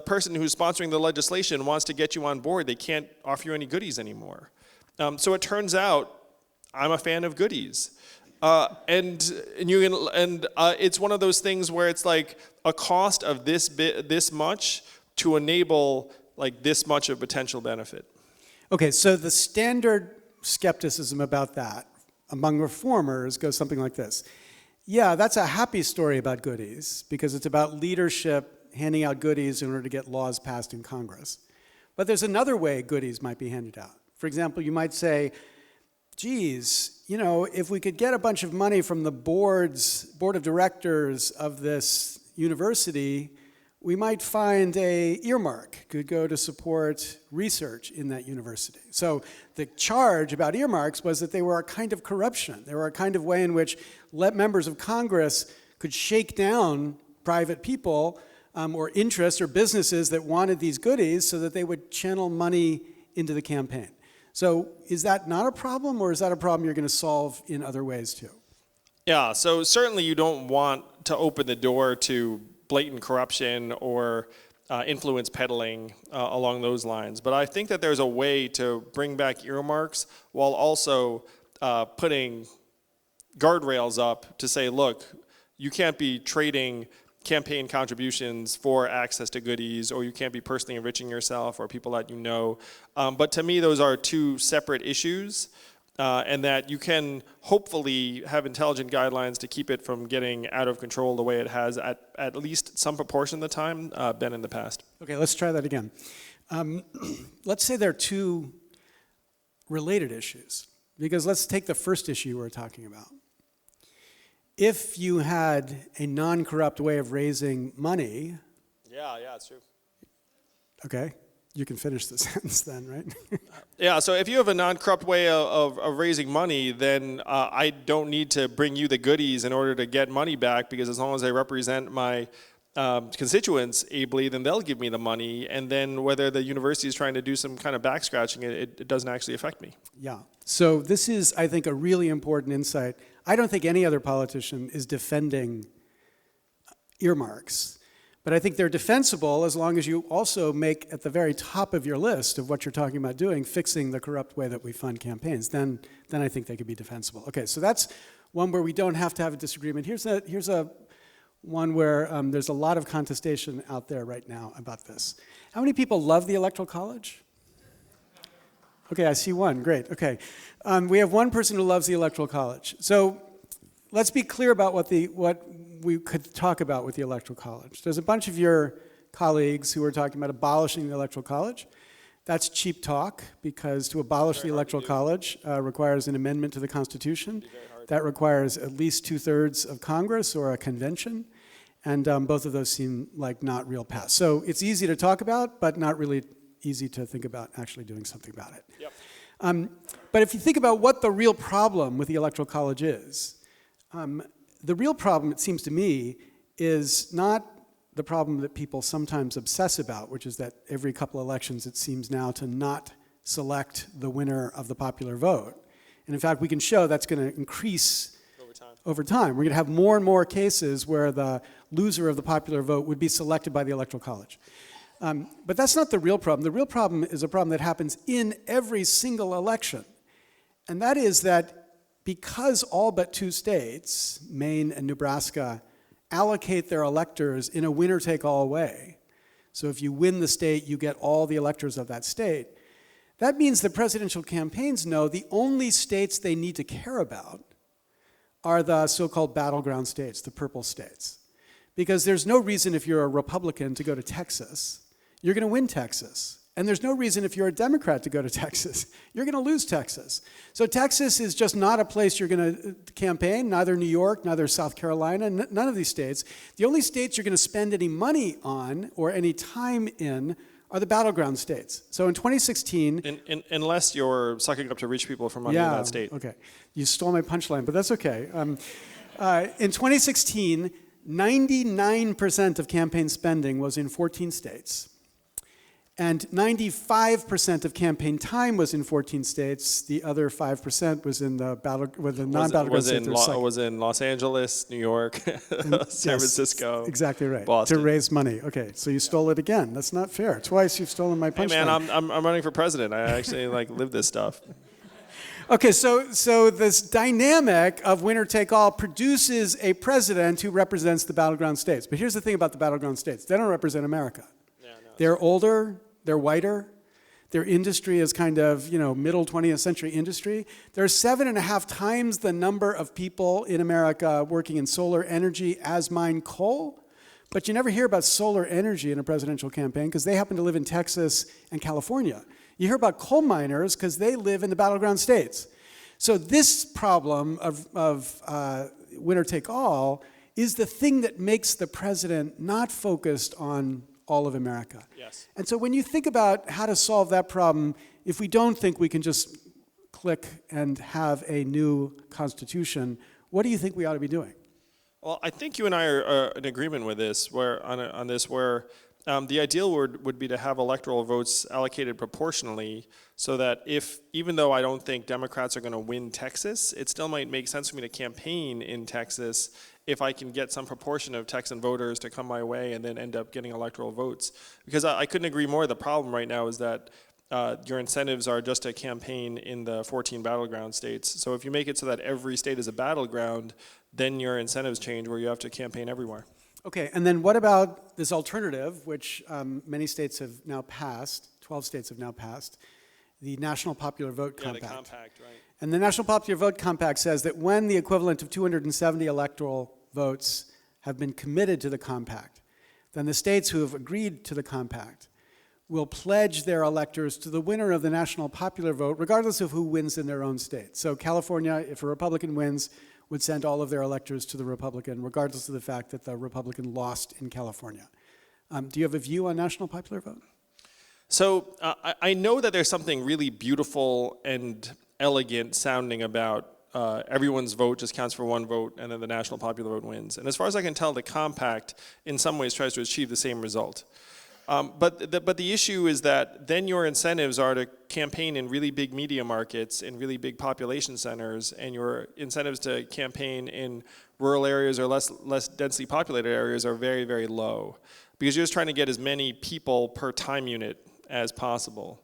person who's sponsoring the legislation wants to get you on board, they can't offer you any goodies anymore. So it turns out I'm a fan of goodies. And it's one of those things where it's like a cost of this much to enable like this much of potential benefit. Okay, so the standard skepticism about that among reformers goes something like this. Yeah, that's a happy story about goodies, because it's about leadership handing out goodies in order to get laws passed in Congress. But there's another way goodies might be handed out. For example, you might say, geez, if we could get a bunch of money from the board of directors of this university, we might find a earmark could go to support research in that university. So the charge about earmarks was that they were a kind of corruption. They were a kind of way in which members of Congress could shake down private people or interests or businesses that wanted these goodies so that they would channel money into the campaign. So is that not a problem, or is that a problem you're going to solve in other ways too? Yeah, so certainly you don't want to open the door to blatant corruption or influence peddling along those lines. But I think that there's a way to bring back earmarks while also putting guardrails up to say, look, you can't be trading campaign contributions for access to goodies, or you can't be personally enriching yourself or people that you know. But to me, those are two separate issues, and that you can hopefully have intelligent guidelines to keep it from getting out of control the way it has at least some proportion of the time been in the past. Okay, let's try that again. Let's say there are two related issues, because let's take the first issue we're talking about. If you had a non-corrupt way of raising money... Yeah, it's true. Okay, you can finish the sentence then, right? Yeah, so if you have a non-corrupt way of raising money, then I don't need to bring you the goodies in order to get money back, because as long as I represent my constituents ably, then they'll give me the money, and then whether the university is trying to do some kind of back scratching, it doesn't actually affect me. Yeah, so this is, I think, a really important insight. I don't think any other politician is defending earmarks, but I think they're defensible as long as you also make at the very top of your list of what you're talking about doing, fixing the corrupt way that we fund campaigns. Then I think they could be defensible. Okay, so that's one where we don't have to have a disagreement. Here's a one where there's a lot of contestation out there right now about this. How many people love the Electoral College? Okay, I see one. Great. Okay. We have one person who loves the Electoral College. So let's be clear about what we could talk about with the Electoral College. There's a bunch of your colleagues who are talking about abolishing the Electoral College. That's cheap talk, because to abolish the Electoral College requires an amendment to the Constitution. That requires at least 2/3 of Congress or a convention, and both of those seem like not real paths. So it's easy to talk about, but not really easy to think about actually doing something about it. Yep. But if you think about what the real problem with the Electoral College is, the real problem, it seems to me, is not the problem that people sometimes obsess about, which is that every couple elections it seems now to not select the winner of the popular vote. And in fact, we can show that's going to increase over time. We're going to have more and more cases where the loser of the popular vote would be selected by the Electoral College. But that's not the real problem. The real problem is a problem that happens in every single election. And that is that because all but 2 states, Maine and Nebraska, allocate their electors in a winner-take-all way, so if you win the state, you get all the electors of that state, that means the presidential campaigns know the only states they need to care about are the so-called battleground states, the purple states. Because there's no reason if you're a Republican to go to Texas. You're going to win Texas. And there's no reason if you're a Democrat to go to Texas. You're going to lose Texas. So Texas is just not a place you're going to campaign, neither New York, neither South Carolina, none of these states. The only states you're going to spend any money on or any time in are the battleground states. So in 2016... Unless you're sucking up to rich people for money in that state. Okay. You stole my punchline, but that's okay. In 2016, 99% of campaign spending was in 14 states. And 95% of campaign time was in 14 states. The other 5% was in the non-battleground states. Was in Los Angeles, New York, San Francisco. Exactly right. Boston. To raise money. Okay, so you stole it again. That's not fair. Twice you've stolen my punchline. Hey man, I'm running for president. I actually live this stuff. Okay, so this dynamic of winner take all produces a president who represents the battleground states. But here's the thing about the battleground states: they don't represent America. Yeah, no. They're older. They're whiter. Their industry is kind of, middle 20th century industry. There's 7.5 times the number of people in America working in solar energy as mine coal. But you never hear about solar energy in a presidential campaign because they happen to live in Texas and California. You hear about coal miners because they live in the battleground states. So this problem of winner take all is the thing that makes the president not focused on all of America. Yes. And so when you think about how to solve that problem, if we don't think we can just click and have a new constitution, what do you think we ought to be doing? Well, I think you and I are in agreement with this, where the ideal would be to have electoral votes allocated proportionally, so that even though I don't think Democrats are going to win Texas, it still might make sense for me to campaign in Texas if I can get some proportion of Texan voters to come my way and then end up getting electoral votes. Because I couldn't agree more. The problem right now is that your incentives are just to campaign in the 14 battleground states. So if you make it so that every state is a battleground, then your incentives change where you have to campaign everywhere. Okay, and then what about this alternative, which many states have now passed, 12 states have now passed, the National Popular Vote Compact. Yeah, the compact, right. And the National Popular Vote Compact says that when the equivalent of 270 electoral votes have been committed to the compact, then the states who have agreed to the compact will pledge their electors to the winner of the national popular vote, regardless of who wins in their own state. So California, if a Republican wins, would send all of their electors to the Republican, regardless of the fact that the Republican lost in California. Do you have a view on national popular vote? So I know that there's something really beautiful and elegant sounding about everyone's vote just counts for one vote, and then the national popular vote wins. And as far as I can tell, the compact in some ways tries to achieve the same result. But the issue is that then your incentives are to campaign in really big media markets, in really big population centers, and your incentives to campaign in rural areas or less densely populated areas are very, very low, because you're just trying to get as many people per time unit as possible.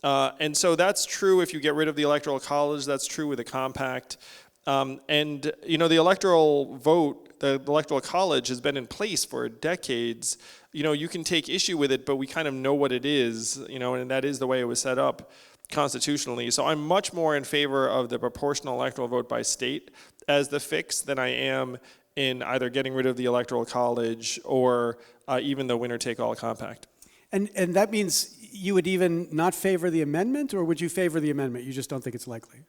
And so that's true if you get rid of the Electoral College. That's true with the compact. And you know, the electoral vote, the Electoral College has been in place for decades. You know, you can take issue with it, but we kind of know what it is, you know, and that is the way it was set up constitutionally. So I'm much more in favor of the proportional electoral vote by state as the fix than I am in either getting rid of the Electoral College or even the winner-take-all compact. And that means you would even not favor the amendment, or would you favor the amendment? You just don't think it's likely?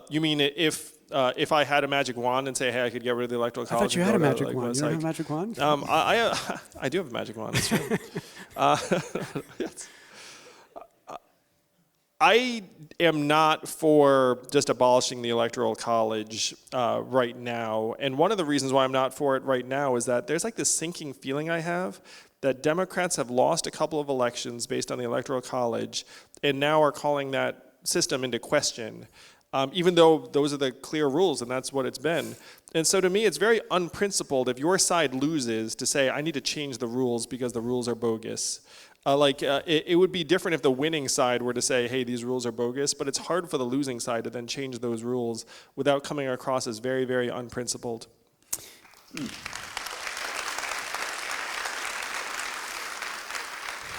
You mean if I had a magic wand and say, hey, I could get rid of the Electoral College? I thought you had a magic wand. You don't have a magic wand? I do have a magic wand, that's true. Yes. I am not for just abolishing the Electoral College right now. And one of the reasons why I'm not for it right now is that there's like this sinking feeling I have that Democrats have lost a couple of elections based on the Electoral College and now are calling that system into question. Even though those are the clear rules and that's what it's been. And so to me, it's very unprincipled if your side loses to say, I need to change the rules because the rules are bogus. It would be different if the winning side were to say, hey, these rules are bogus, but it's hard for the losing side to then change those rules without coming across as very, very unprincipled.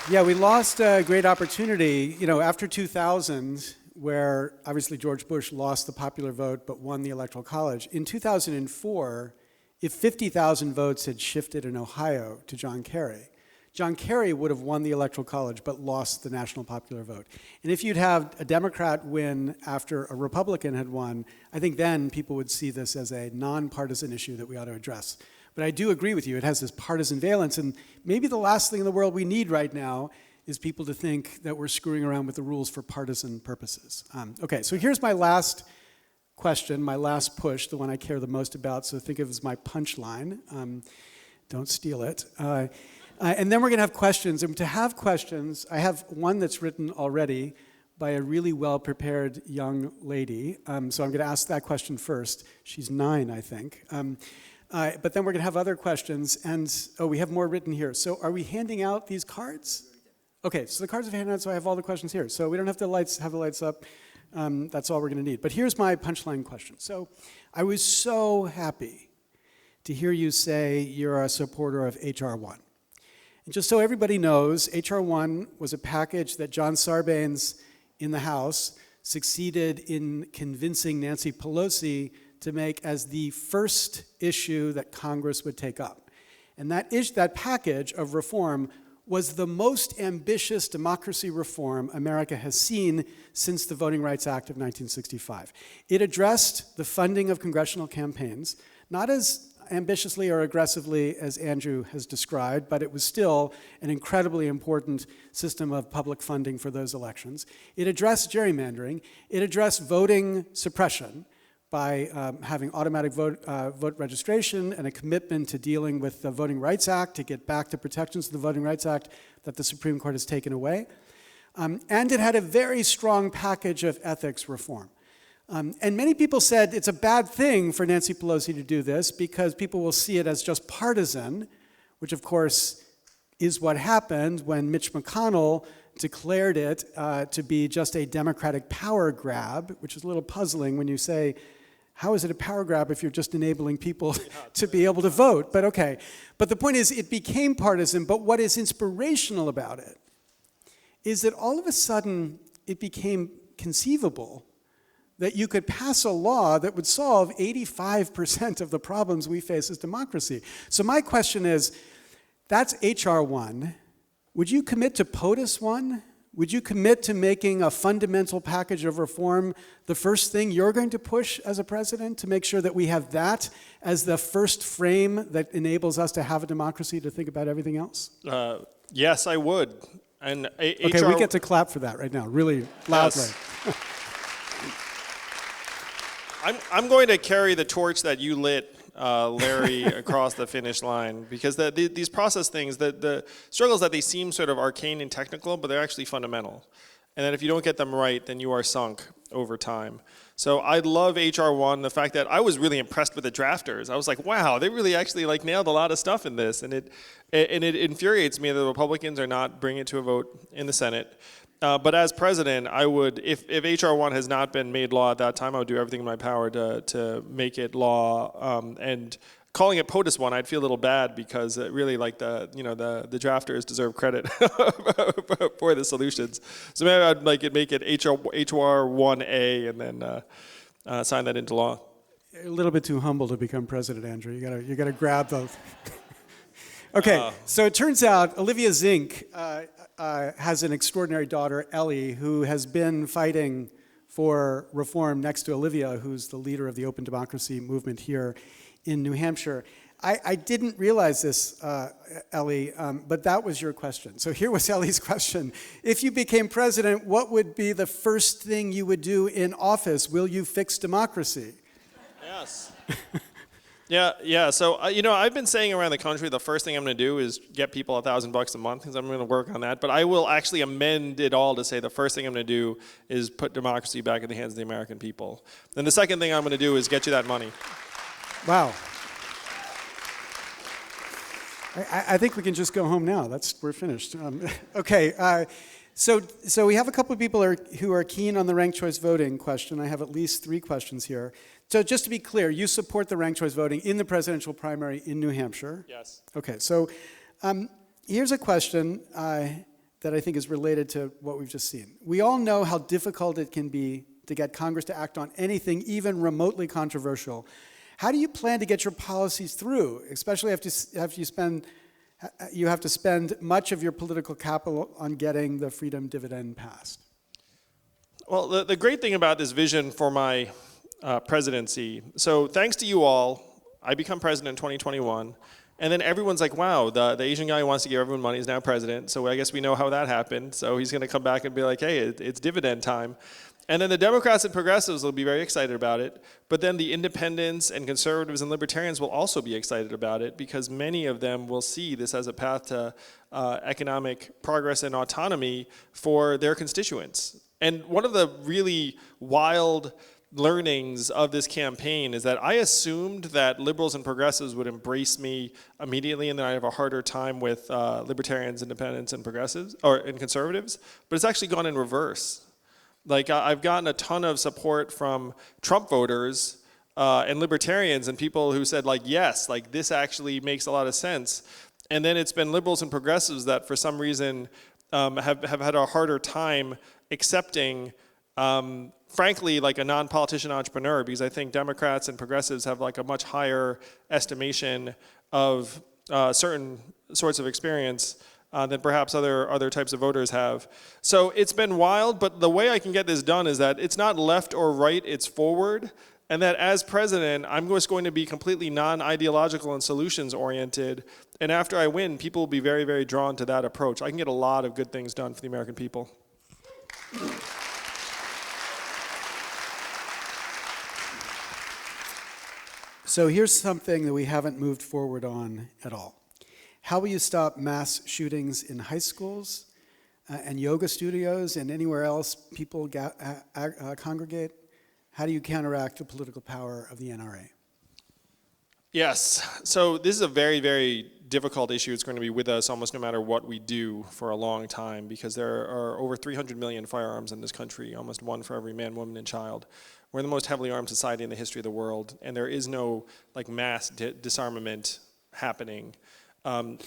Yeah, we lost a great opportunity, you know, after 2000, where obviously George Bush lost the popular vote but won the Electoral College. In 2004, if 50,000 votes had shifted in Ohio to John Kerry would have won the Electoral College but lost the national popular vote. And if you'd have a Democrat win after a Republican had won, I think then people would see this as a nonpartisan issue that we ought to address. But I do agree with you, it has this partisan valence, and maybe the last thing in the world we need right now is people to think that we're screwing around with the rules for partisan purposes. Okay, so here's my last question, my last push, the one I care the most about, so think of it as my punchline. Don't steal it. And then we're gonna have questions, and to have questions, I have one that's written already by a really well-prepared young lady, so I'm gonna ask that question first. She's 9, I think. But then we're gonna have other questions, and we have more written here. So are we handing out these cards? Okay, so the cards have handed out, so I have all the questions here. So we don't have to have the lights up. That's all we're going to need. But here's my punchline question. So I was so happy to hear you say you're a supporter of H.R. 1. And just so everybody knows, H.R. 1 was a package that John Sarbanes in the House succeeded in convincing Nancy Pelosi to make as the first issue that Congress would take up. And that package of reform was the most ambitious democracy reform America has seen since the Voting Rights Act of 1965. It addressed the funding of congressional campaigns, not as ambitiously or aggressively as Andrew has described, but it was still an incredibly important system of public funding for those elections. It addressed gerrymandering. It addressed voting suppression by having automatic vote registration and a commitment to dealing with the Voting Rights Act to get back the protections of the Voting Rights Act that the Supreme Court has taken away. And it had a very strong package of ethics reform. And many people said it's a bad thing for Nancy Pelosi to do this because people will see it as just partisan, which of course is what happened when Mitch McConnell declared it to be just a Democratic power grab, which is a little puzzling when you say, how is it a power grab if you're just enabling people to be able to vote? But okay. But the point is, it became partisan, but what is inspirational about it is that all of a sudden it became conceivable that you could pass a law that would solve 85% of the problems we face as democracy. So my question is, that's H.R. 1. Would you commit to POTUS 1? Would you commit to making a fundamental package of reform the first thing you're going to push as a president to make sure that we have that as the first frame that enables us to have a democracy to think about everything else? Yes, I would. And okay, we get to clap for that right now, really loudly. Yes. I'm going to carry the torch that you lit, Larry, across the finish line, because these process things, the struggles that they seem sort of arcane and technical, but they're actually fundamental. And that if you don't get them right, then you are sunk over time. So I love H.R. 1, the fact that I was really impressed with the drafters. I was like, wow, they really actually nailed a lot of stuff in this. And it infuriates me that the Republicans are not bringing it to a vote in the Senate. But as president, I would, if H.R. 1 has not been made law at that time, I would do everything in my power to make it law. And calling it POTUS 1, I'd feel a little bad because really, the drafters deserve credit for the solutions. So maybe I'd make it HR 1A and then sign that into law. You're a little bit too humble to become president, Andrew. You gotta grab the. Okay, so it turns out Olivia Zink has an extraordinary daughter, Ellie, who has been fighting for reform next to Olivia, who's the leader of the open democracy movement here in New Hampshire. I didn't realize this, Ellie, but that was your question. So here was Ellie's question. If you became president, what would be the first thing you would do in office? Will you fix democracy? Yes. Yeah. So I've been saying around the country the first thing I'm going to do is get people $1,000 a month because I'm going to work on that. But I will actually amend it all to say the first thing I'm going to do is put democracy back in the hands of the American people. Then the second thing I'm going to do is get you that money. Wow. I think we can just go home now. We're finished. Okay. So we have a couple of people who are keen on the ranked choice voting question. I have at least 3 questions here. So just to be clear, you support the ranked choice voting in the presidential primary in New Hampshire? Yes. Okay, so here's a question that I think is related to what we've just seen. We all know how difficult it can be to get Congress to act on anything even remotely controversial. How do you plan to get your policies through, especially after you have to spend much of your political capital on getting the freedom dividend passed? Well, the great thing about this vision for my presidency, so thanks to you all, I become president in 2021, and then everyone's like, wow, the Asian guy who wants to give everyone money is now president, so I guess we know how that happened, so he's going to come back and be like, hey, it's dividend time. And then the Democrats and progressives will be very excited about it, but then the independents and conservatives and libertarians will also be excited about it because many of them will see this as a path to economic progress and autonomy for their constituents. And one of the really wild learnings of this campaign is that I assumed that liberals and progressives would embrace me immediately and then I'd have a harder time with libertarians, independents, and progressives, and conservatives, but it's actually gone in reverse. I've gotten a ton of support from Trump voters and libertarians and people who said, yes, this actually makes a lot of sense. And then it's been liberals and progressives that for some reason have had a harder time accepting, frankly, a non-politician entrepreneur, because I think Democrats and progressives have a much higher estimation of certain sorts of experience than perhaps other types of voters have. So it's been wild, but the way I can get this done is that it's not left or right, it's forward. and that as president, I'm just going to be completely non-ideological and solutions-oriented. And after I win, people will be very, very drawn to that approach. I can get a lot of good things done for the American people. So here's something that we haven't moved forward on at all. How will you stop mass shootings in high schools and yoga studios and anywhere else people congregate? How do you counteract the political power of the NRA? Yes, so this is a very, very difficult issue. It's going to be with us almost no matter what we do for a long time, because there are over 300 million firearms in this country, almost one for every man, woman, and child. We're the most heavily armed society in the history of the world, and there is no like mass disarmament happening.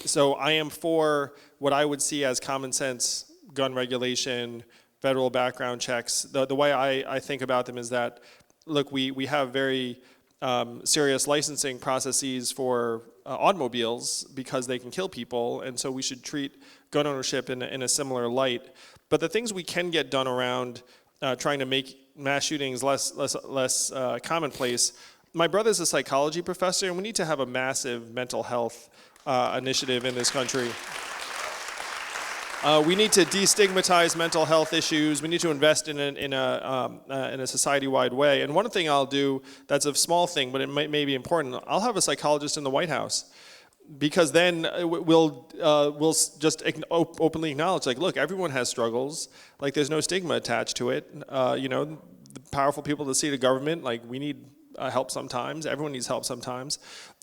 So I am for what I would see as common sense gun regulation, federal background checks. The way I think about them is that, look, we have very serious licensing processes for automobiles because they can kill people, and so we should treat gun ownership in a similar light. But the things we can get done around trying to make mass shootings less commonplace. My brother's a psychology professor, and we need to have a massive mental health initiative in this country. We need to destigmatize mental health issues. We need to invest in a society-wide way. And one thing I'll do that's a small thing, but it may be important, I'll have a psychologist in the White House. Because then we'll just openly acknowledge, like, look, everyone has struggles. Like, there's no stigma attached to it. You know, the powerful people that see the government, like, we need help sometimes. Everyone needs help sometimes.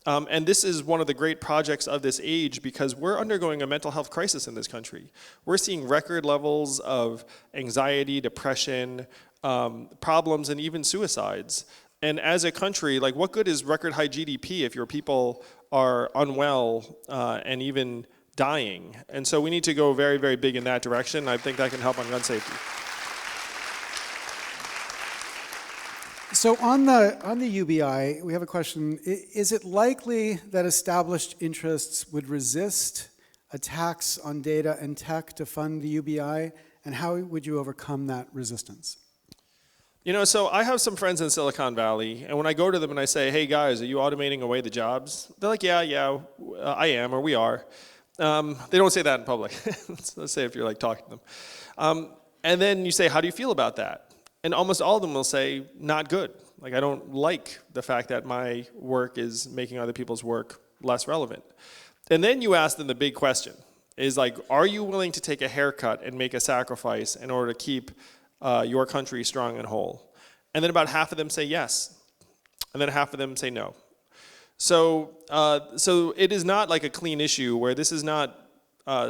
And this is one of the great projects of this age, because we're undergoing a mental health crisis in this country. We're seeing record levels of anxiety, depression, problems, and even suicides. And as a country, like, what good is record high GDP if your people are unwell and even dying? And so we need to go very, very big in that direction. I think that can help on gun safety. So on the UBI, we have a question. Is it likely that established interests would resist a tax on data and tech to fund the UBI? And how would you overcome that resistance? You know, so I have some friends in Silicon Valley, and when I go to them and I say, hey guys, are you automating away the jobs? They're like, yeah, I am, or we are. They don't say that in public. Let's say if you're like talking to them. And then you say, how do you feel about that? And almost all of them will say, not good. Like, I don't like the fact that my work is making other people's work less relevant. And then you ask them the big question, is like, are you willing to take a haircut and make a sacrifice in order to keep your country strong and whole? And then about half of them say yes. And then half of them say no. So it is not like a clean issue where this is not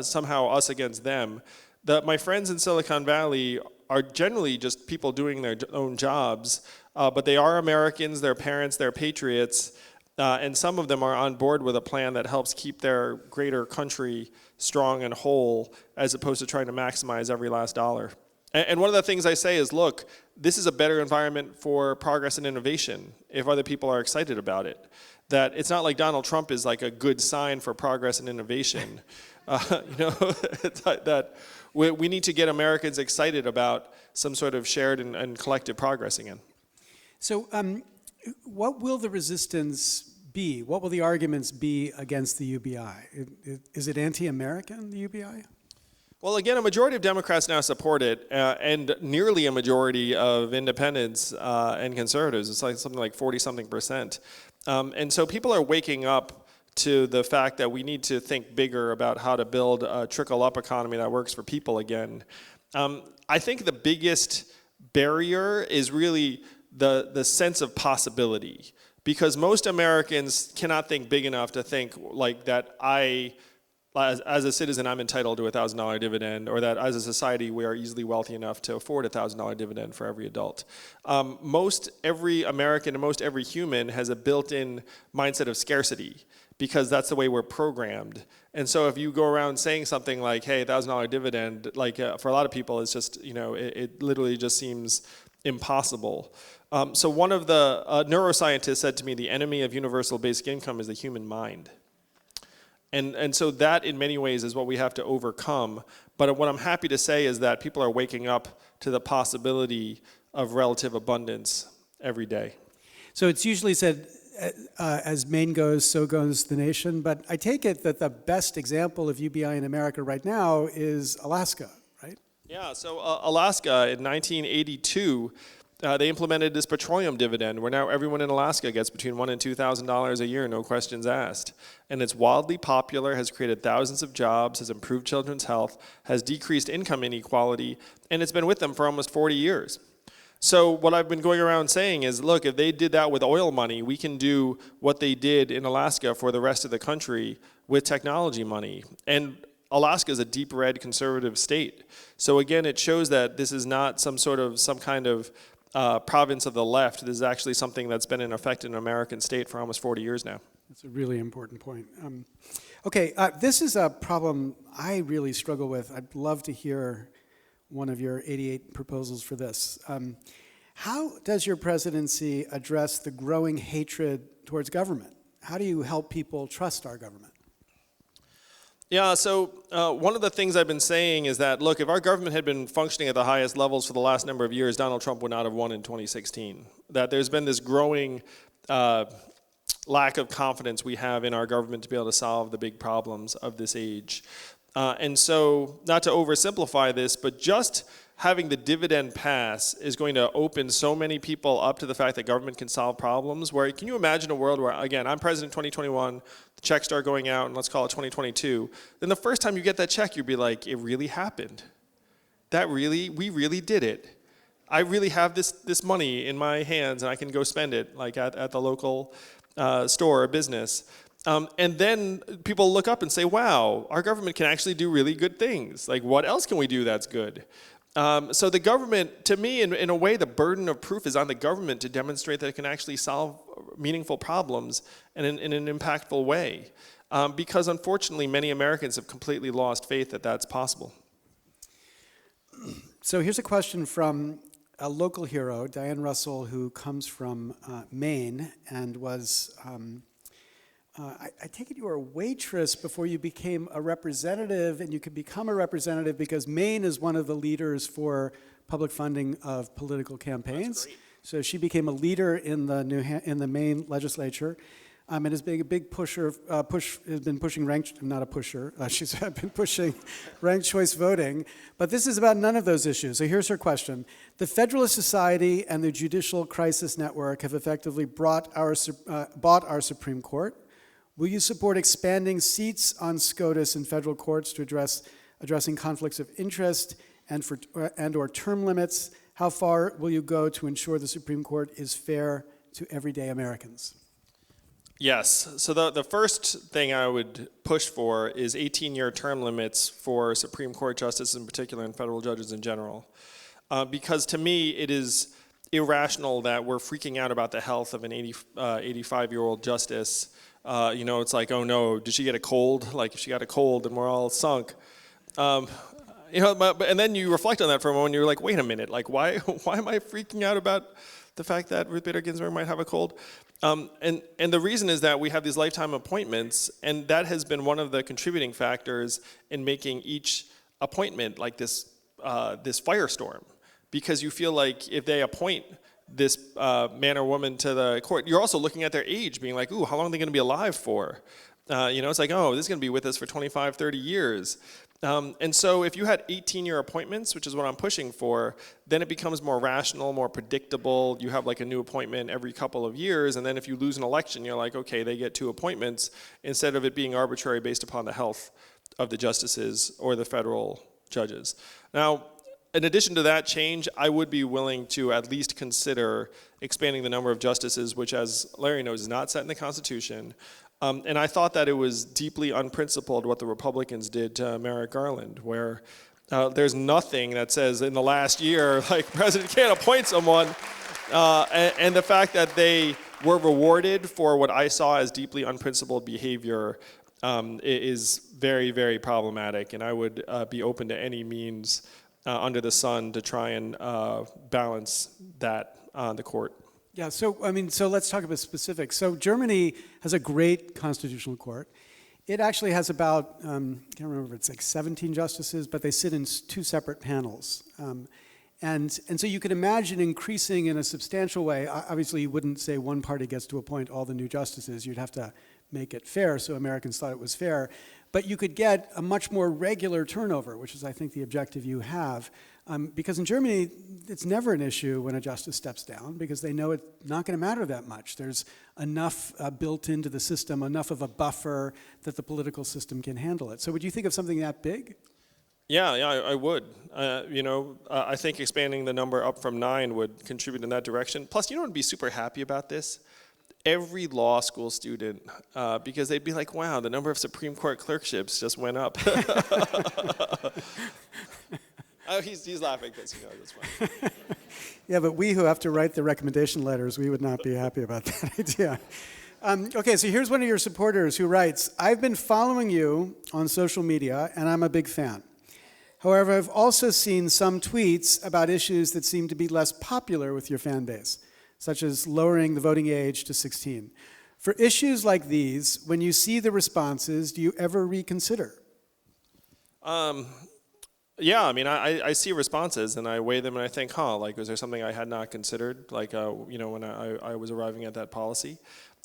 somehow us against them. My friends in Silicon Valley are generally just people doing their own jobs, but they are Americans, they're parents, they're patriots, and some of them are on board with a plan that helps keep their greater country strong and whole, as opposed to trying to maximize every last dollar. And one of the things I say is, look, this is a better environment for progress and innovation if other people are excited about it. That it's not like Donald Trump is like a good sign for progress and innovation. You know, that we need to get Americans excited about some sort of shared and collective progress again. So what will the resistance be? What will the arguments be against the UBI? Is it anti-American, the UBI? Well, again, a majority of Democrats now support it, and nearly a majority of independents and conservatives. It's like something like 40-something%. And so people are waking up to the fact that we need to think bigger about how to build a trickle-up economy that works for people again. I think the biggest barrier is really the sense of possibility, because most Americans cannot think big enough to think like that as a citizen, I'm entitled to a $1,000 dividend, or that as a society, we are easily wealthy enough to afford a $1,000 dividend for every adult. Most every American and most every human has a built-in mindset of scarcity, because that's the way we're programmed. And so if you go around saying something like, hey, $1,000 dividend, like for a lot of people, it's just, you know, it literally just seems impossible. So one of the neuroscientists said to me, the enemy of universal basic income is the human mind. And so that, in many ways, is what we have to overcome. But what I'm happy to say is that people are waking up to the possibility of relative abundance every day. So it's usually said, as Maine goes, so goes the nation. But I take it that the best example of UBI in America right now is Alaska, right? Yeah, so Alaska in 1982, they implemented this petroleum dividend where now everyone in Alaska gets between $1,000 and $2,000 a year, no questions asked. And it's wildly popular, has created thousands of jobs, has improved children's health, has decreased income inequality, and it's been with them for almost 40 years. So what I've been going around saying is, look, if they did that with oil money, we can do what they did in Alaska for the rest of the country with technology money. And Alaska is a deep red conservative state. So again, it shows that this is not some kind of province of the left. This is actually something that's been in effect in an American state for almost 40 years now. That's a really important point. Okay, this is a problem I really struggle with. I'd love to hear one of your 88 proposals for this. How does your presidency address the growing hatred towards government? How do you help people trust our government? Yeah, so one of the things I've been saying is that, look, if our government had been functioning at the highest levels for the last number of years, Donald Trump would not have won in 2016. That there's been this growing lack of confidence we have in our government to be able to solve the big problems of this age. And so, not to oversimplify this, but just having the dividend pass is going to open so many people up to the fact that government can solve problems. Where, can you imagine a world where, again, I'm president 2021, the checks start going out, and let's call it 2022. Then the first time you get that check, you'll be like, it really happened. We really did it. I really have this money in my hands, and I can go spend it, like at the local store or business. And then people look up and say, wow, our government can actually do really good things. Like, what else can we do that's good? So the government, to me, in a way, the burden of proof is on the government to demonstrate that it can actually solve meaningful problems in an impactful way. Because unfortunately, many Americans have completely lost faith that that's possible. So here's a question from a local hero, Diane Russell, who comes from Maine and was... I take it you were a waitress before you became a representative, and you could become a representative because Maine is one of the leaders for public funding of political campaigns. So she became a leader in the Maine legislature, and has been a big pusher. Has been pushing she's been pushing ranked choice voting. But this is about none of those issues. So here's her question: the Federalist Society and the Judicial Crisis Network have effectively bought our Supreme Court. Will you support expanding seats on SCOTUS in federal courts to addressing conflicts of interest and/or term limits? How far will you go to ensure the Supreme Court is fair to everyday Americans? Yes. So the first thing I would push for is 18-year term limits for Supreme Court justices in particular and federal judges in general. Because to me, it is irrational that we're freaking out about the health of an 85-year-old justice. It's like, oh no, did she get a cold? Like, if she got a cold, then we're all sunk. And then you reflect on that for a moment, and you're like, wait a minute, like, why am I freaking out about the fact that Ruth Bader Ginsburg might have a cold? And the reason is that we have these lifetime appointments, and that has been one of the contributing factors in making each appointment like this firestorm, because you feel like if they appoint this man or woman to the court, you're also looking at their age, being like, ooh, how long are they going to be alive for? It's like, oh, this is going to be with us for 25, 30 years. And so if you had 18-year appointments, which is what I'm pushing for, then it becomes more rational, more predictable. You have like a new appointment every couple of years, and then if you lose an election, you're like, okay, they get 2 appointments, instead of it being arbitrary based upon the health of the justices or the federal judges. Now, in addition to that change, I would be willing to at least consider expanding the number of justices, which, as Larry knows, is not set in the Constitution. And I thought that it was deeply unprincipled what the Republicans did to Merrick Garland, where there's nothing that says in the last year, like, the president can't appoint someone. And the fact that they were rewarded for what I saw as deeply unprincipled behavior is very, very problematic. And I would be open to any means under the sun to try and balance that on the court. Yeah, so let's talk about specifics. So Germany has a great constitutional court. It actually has about, I can't remember if it's like 17 justices, but they sit in 2 separate panels. And so you could imagine increasing in a substantial way. Obviously, you wouldn't say one party gets to appoint all the new justices. You'd have to make it fair so Americans thought it was fair. But you could get a much more regular turnover, which is, I think, the objective you have. Because in Germany, it's never an issue when a justice steps down because they know it's not going to matter that much. There's enough built into the system, enough of a buffer that the political system can handle it. So would you think of something that big? Yeah, I would. I think expanding the number up from 9 would contribute in that direction. Plus, you know what would be super happy about this? Every law school student, because they'd be like, wow, the number of Supreme Court clerkships just went up. Oh, he's laughing because he knows it's funny. Yeah, but we who have to write the recommendation letters, we would not be happy about that idea. Okay, so here's one of your supporters who writes, I've been following you on social media, and I'm a big fan. However, I've also seen some tweets about issues that seem to be less popular with your fan base, such as lowering the voting age to 16. For issues like these, when you see the responses, do you ever reconsider? Yeah, I mean, I see responses and I weigh them and I think, was there something I had not considered, when I was arriving at that policy?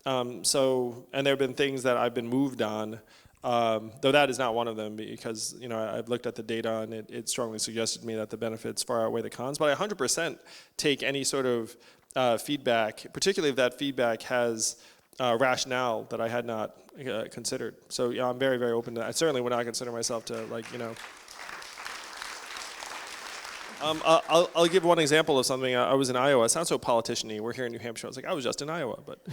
And there have been things that I've been moved on, though that is not one of them because, I've looked at the data and it strongly suggested to me that the benefits far outweigh the cons. But I 100% take any sort of feedback, particularly if that feedback has rationale that I had not considered. So yeah, I'm very, very open to that. I certainly would not consider myself to I'll give one example of something. I was in Iowa. It sounds so politician-y. We're here in New Hampshire. I was like, I was just in Iowa. But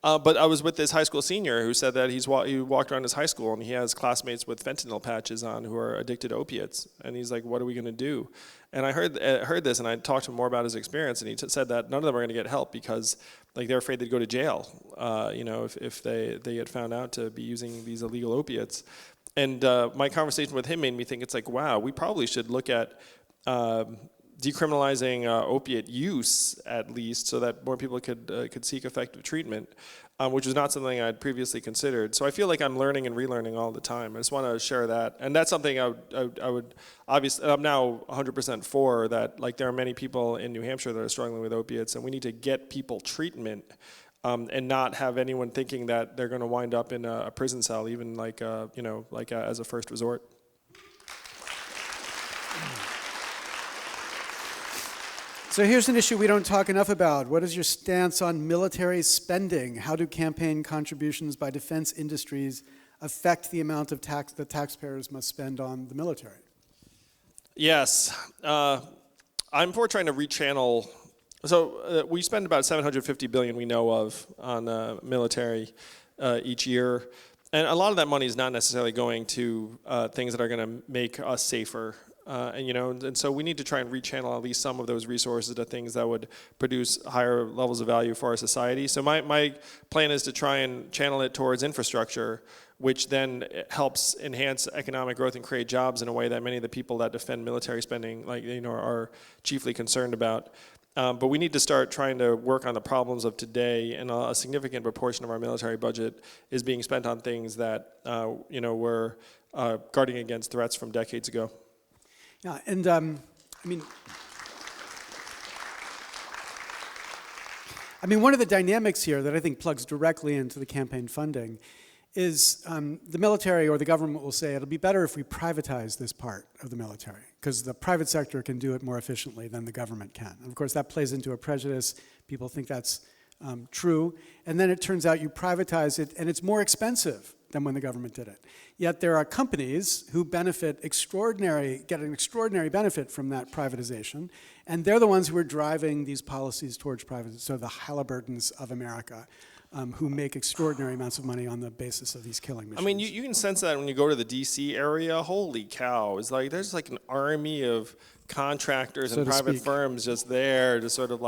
but I was with this high school senior who said that he walked around his high school and he has classmates with fentanyl patches on who are addicted to opiates. And he's like, what are we going to do? And I heard this and I talked to him more about his experience. And he said that none of them are going to get help because they're afraid they'd go to jail, if they get found out to be using these illegal opiates. And my conversation with him made me think it's like, wow, we probably should look at decriminalizing opiate use at least so that more people could seek effective treatment, which was not something I'd previously considered. So I feel like I'm learning and relearning all the time. I just want to share that. And that's something I would obviously, I'm now 100% for that. Like there are many people in New Hampshire that are struggling with opiates and we need to get people treatment and not have anyone thinking that they're going to wind up in a prison cell, even as a first resort. So here's an issue we don't talk enough about. What is your stance on military spending? How do campaign contributions by defense industries affect the amount of tax that taxpayers must spend on the military? Yes. I'm for trying to rechannel. So we spend about $750 billion we know of on military each year. And a lot of that money is not necessarily going to things that are going to make us safer. And so we need to try and rechannel at least some of those resources to things that would produce higher levels of value for our society. So my plan is to try and channel it towards infrastructure, which then helps enhance economic growth and create jobs in a way that many of the people that defend military spending are chiefly concerned about. But we need to start trying to work on the problems of today, and a significant proportion of our military budget is being spent on things that we're guarding against threats from decades ago. Yeah, and one of the dynamics here that I think plugs directly into the campaign funding is the military or the government will say it'll be better if we privatize this part of the military because the private sector can do it more efficiently than the government can. And of course, that plays into a prejudice. People think that's true. And then it turns out you privatize it and it's more expensive than when the government did it. Yet there are companies who get an extraordinary benefit from that privatization, and they're the ones who are driving these policies towards privatization. So the Halliburtons of America, who make extraordinary amounts of money on the basis of these killing machines. I mean, you can sense that when you go to the D.C. area. Holy cow! It's like there's like an army of contractors and private firms just there to sort of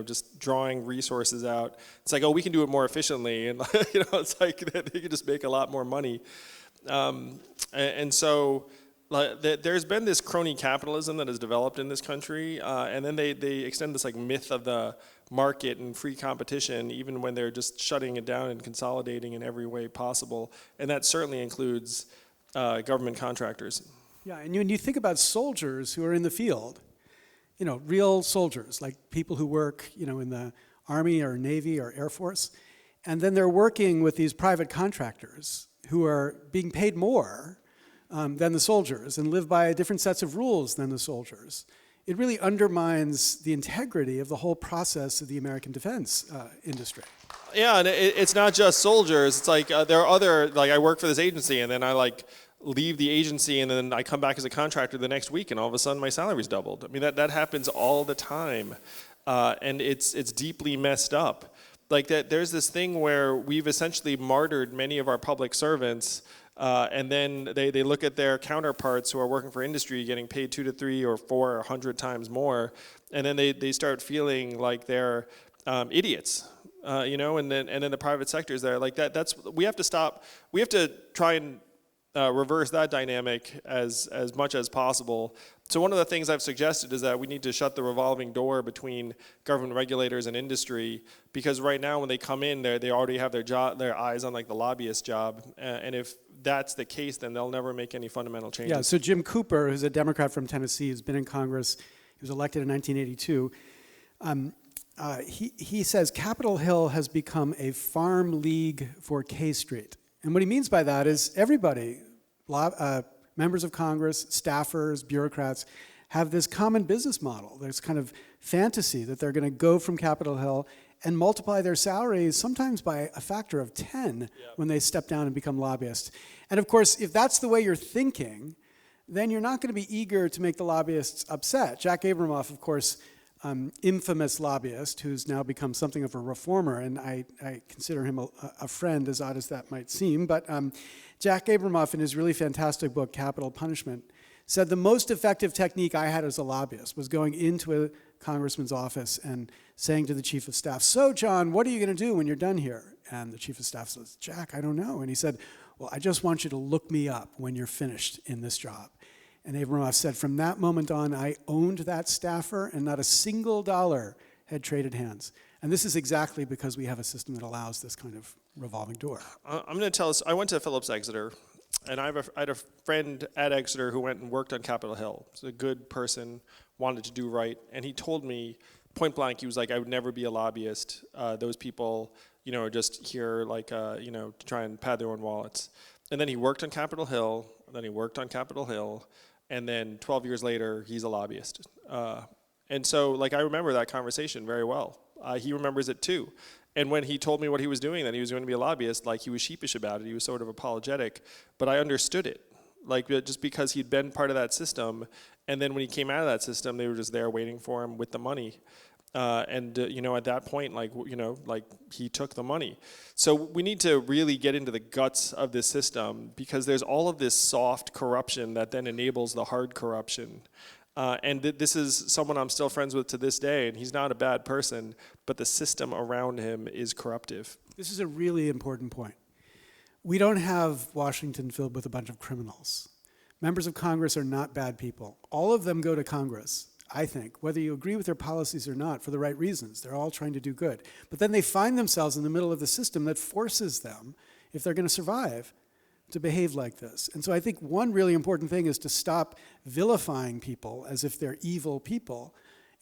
just drawing resources out. It's like, oh, we can do it more efficiently, and it's like they can just make a lot more money. And so there's been this crony capitalism that has developed in this country, and then they extend this myth of the market and free competition, even when they're just shutting it down and consolidating in every way possible, and that certainly includes government contractors. Yeah, and when you think about soldiers who are in the field, real soldiers, like people who work, in the Army or Navy or Air Force, and then they're working with these private contractors who are being paid more than the soldiers and live by different sets of rules than the soldiers. It really undermines the integrity of the whole process of the American defense industry. Yeah, and it's not just soldiers. It's like there are other, like I work for this agency and then I leave the agency and then I come back as a contractor the next week and all of a sudden my salary's doubled. I mean, that happens all the time. And it's deeply messed up. Like that, there's this thing where we've essentially martyred many of our public servants, and then they look at their counterparts who are working for industry getting paid 2 to 3 or 4 or 100 times more, and then they start feeling like they're idiots, and then the private sector is there. Like we have to stop. We have to try and reverse that dynamic as much as possible. So one of the things I've suggested is that we need to shut the revolving door between government regulators and industry, because right now when they come in, they already have their eyes on like the lobbyist job, and if that's the case, then they'll never make any fundamental changes. Yeah. So Jim Cooper, who's a Democrat from Tennessee, who's been in Congress, he was elected in 1982. He says Capitol Hill has become a farm league for K Street, and what he means by that is everybody. Members of Congress, staffers, bureaucrats, have this common business model. There's kind of fantasy that they're going to go from Capitol Hill and multiply their salaries sometimes by a factor of 10 when they step down and become lobbyists. And of course, if that's the way you're thinking, then you're not going to be eager to make the lobbyists upset. Jack Abramoff, of course, infamous lobbyist who's now become something of a reformer, and I consider him a friend, as odd as that might seem. But Jack Abramoff, in his really fantastic book, Capital Punishment, said the most effective technique I had as a lobbyist was going into a congressman's office and saying to the chief of staff, "So, John, what are you going to do when you're done here?" And the chief of staff says, "Jack, I don't know." And he said, "Well, I just want you to look me up when you're finished in this job." And Abramoff said, from that moment on, I owned that staffer, and not a single dollar had traded hands. And this is exactly because we have a system that allows this kind of revolving door. I'm going to tell us, I went to Phillips Exeter, and I had a friend at Exeter who went and worked on Capitol Hill. He's a good person, wanted to do right, and he told me point blank, he was like, I would never be a lobbyist. Those people, are just here to try and pad their own wallets. And then he worked on Capitol Hill, and then 12 years later, he's a lobbyist. And so, I remember that conversation very well. He remembers it too. And when he told me what he was doing, that he was going to be a lobbyist, he was sheepish about it. He was sort of apologetic. But I understood it. Just because he'd been part of that system, and then when he came out of that system, they were just there waiting for him with the money. At that point, he took the money. So we need to really get into the guts of this system, because there's all of this soft corruption that then enables the hard corruption. This is someone I'm still friends with to this day, and he's not a bad person, but the system around him is corruptive. This is a really important point. We don't have Washington filled with a bunch of criminals. Members of Congress are not bad people. All of them go to Congress, I think, whether you agree with their policies or not, for the right reasons. They're all trying to do good. But then they find themselves in the middle of the system that forces them, if they're going to survive, to behave like this. And so I think one really important thing is to stop vilifying people as if they're evil people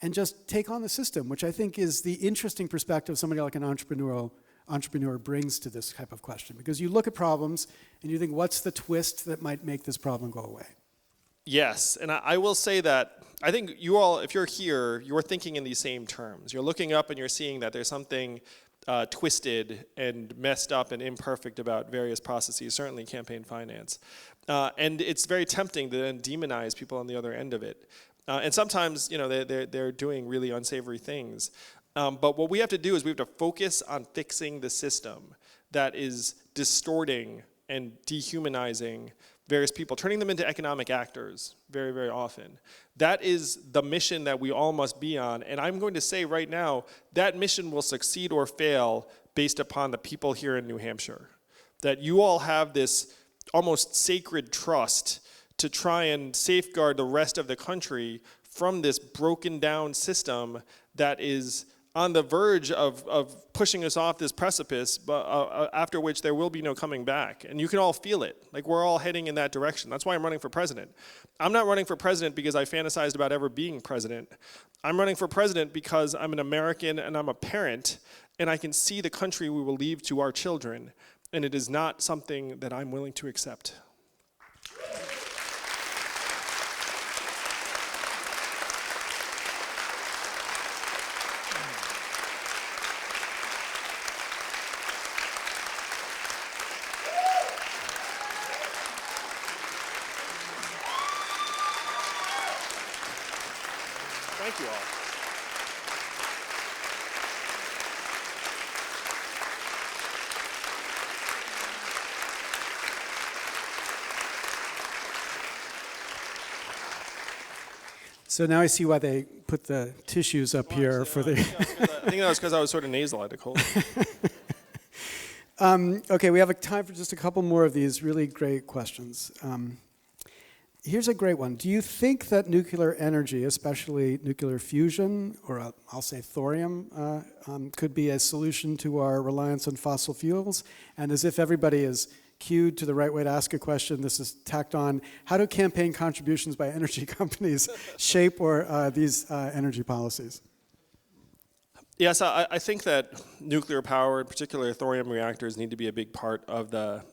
and just take on the system, which I think is the interesting perspective somebody like an entrepreneur brings to this type of question. Because you look at problems and you think, what's the twist that might make this problem go away? Yes, and I will say that I think you all, if you're here, you're thinking in these same terms. You're looking up and you're seeing that there's something twisted and messed up and imperfect about various processes, certainly campaign finance. And it's very tempting to then demonize people on the other end of it. And sometimes, they're doing really unsavory things. But what we have to do is we have to focus on fixing the system that is distorting and dehumanizing various people, turning them into economic actors very, very often. That is the mission that we all must be on. And I'm going to say right now, that mission will succeed or fail based upon the people here in New Hampshire. That you all have this almost sacred trust to try and safeguard the rest of the country from this broken down system that is on the verge of pushing us off this precipice, but after which there will be no coming back. And you can all feel it. Like, we're all heading in that direction. That's why I'm running for president. I'm not running for president because I fantasized about ever being president. I'm running for president because I'm an American and I'm a parent, and I can see the country we will leave to our children, and it is not something that I'm willing to accept. Thank you all. So now I see why they put the tissues up here for the... I think that was because I was sort of nasal. I had to cold. Okay, we have time for just a couple more of these really great questions. Here's a great one. Do you think that nuclear energy, especially nuclear fusion, or I'll say thorium, could be a solution to our reliance on fossil fuels? And as if everybody is cued to the right way to ask a question, this is tacked on. How do campaign contributions by energy companies shape these energy policies? Yes, I think that nuclear power, in particular thorium reactors, need to be a big part of the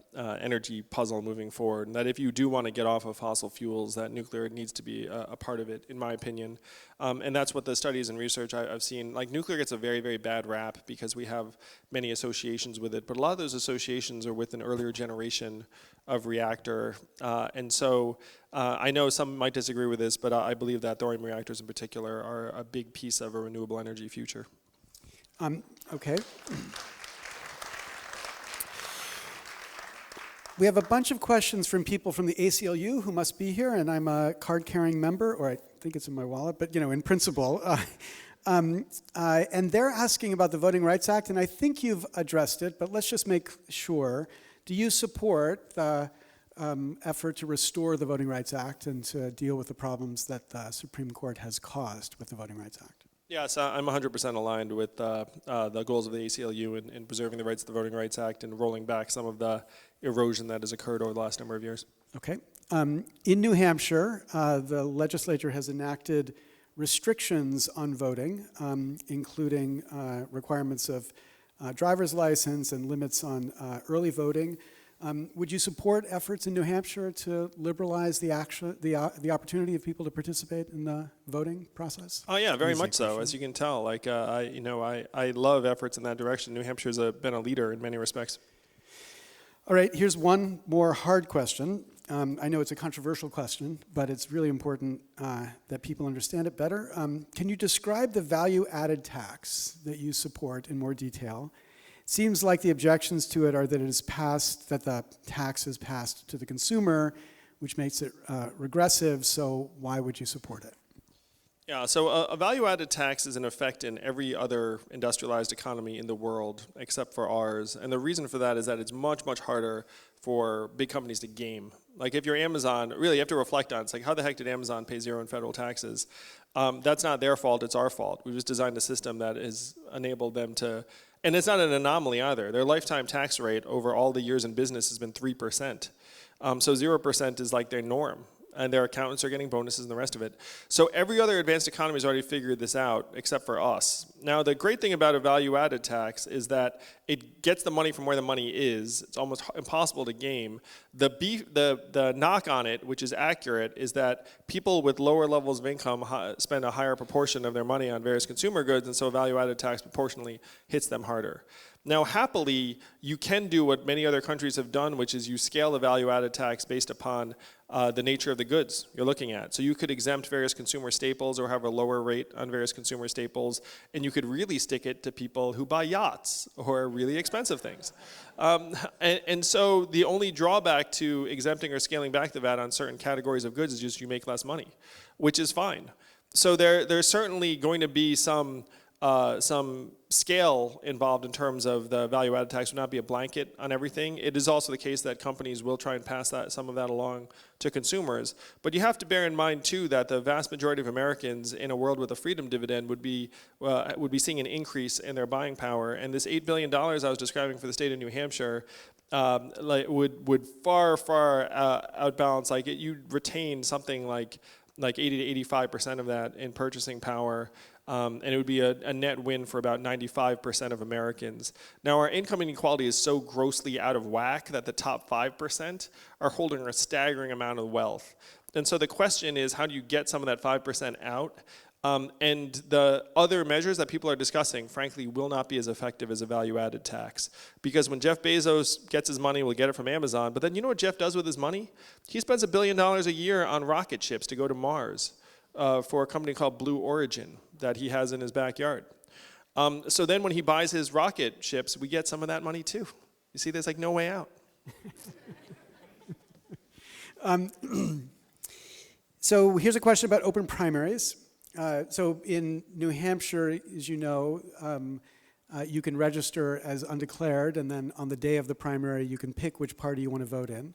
energy puzzle moving forward. And that if you do want to get off of fossil fuels, that nuclear needs to be a part of it, in my opinion. And that's what the studies and research I've seen. Like, nuclear gets a very, very bad rap because we have many associations with it. But a lot of those associations are with an earlier generation of reactor. And so I know some might disagree with this, but I believe that thorium reactors in particular are a big piece of a renewable energy future. Okay. We have a bunch of questions from people from the ACLU who must be here, and I'm a card-carrying member, or I think it's in my wallet, but in principle. And they're asking about the Voting Rights Act, and I think you've addressed it, but let's just make sure. Do you support the effort to restore the Voting Rights Act and to deal with the problems that the Supreme Court has caused with the Voting Rights Act? Yes, I'm 100% aligned with the goals of the ACLU in preserving the rights of the Voting Rights Act and rolling back some of the erosion that has occurred over the last number of years. Okay. In New Hampshire, the legislature has enacted restrictions on voting, including requirements of driver's license and limits on early voting. Would you support efforts in New Hampshire to liberalize the opportunity of people to participate in the voting process? Oh yeah, very much so. As you can tell, like I love efforts in that direction. New Hampshire's been a leader in many respects. All right, here's one more hard question. I know it's a controversial question, but it's really important that people understand it better. Can you describe the value-added tax that you support in more detail? Seems like the objections to it are that the tax is passed to the consumer, which makes it regressive, so why would you support it? Yeah, so a value-added tax is in effect in every other industrialized economy in the world except for ours. And the reason for that is that it's much, much harder for big companies to game. Like, if you're Amazon, really you have to reflect on it. It's like, how the heck did Amazon pay zero in federal taxes? That's not their fault, it's our fault. We've just designed a system that has enabled them to, and it's not an anomaly either. Their lifetime tax rate over all the years in business has been 3%. So 0% is like their norm. And their accountants are getting bonuses and the rest of it. So every other advanced economy has already figured this out, except for us. Now, the great thing about a value-added tax is that it gets the money from where the money is. It's almost impossible to game. The knock on it, which is accurate, is that people with lower levels of income spend a higher proportion of their money on various consumer goods, and so a value-added tax proportionally hits them harder. Now, happily, you can do what many other countries have done, which is you scale the value-added tax based upon the nature of the goods you're looking at. So you could exempt various consumer staples or have a lower rate on various consumer staples, and you could really stick it to people who buy yachts or really expensive things. And so the only drawback to exempting or scaling back the VAT on certain categories of goods is just you make less money, which is fine. So there's certainly going to be some some scale involved in terms of the value-added tax would not be a blanket on everything. It is also the case that companies will try and pass some of that along to consumers. But you have to bear in mind too that the vast majority of Americans in a world with a freedom dividend would be seeing an increase in their buying power. And this $8 billion I was describing for the state of New Hampshire would far outbalance. Like you'd retain something like 80 to 85% of that in purchasing power. And it would be a net win for about 95% of Americans. Now, our income inequality is so grossly out of whack that the top 5% are holding a staggering amount of wealth. And so the question is, how do you get some of that 5% out? And the other measures that people are discussing, frankly, will not be as effective as a value-added tax. Because when Jeff Bezos gets his money, we'll get it from Amazon. But then you know what Jeff does with his money? He spends $1 billion a year on rocket ships to go to Mars for a company called Blue Origin that he has in his backyard. So then when he buys his rocket ships, we get some of that money too. You see, there's like no way out. So here's a question about open primaries. So in New Hampshire, as you know, you can register as undeclared, and then on the day of the primary, you can pick which party you want to vote in.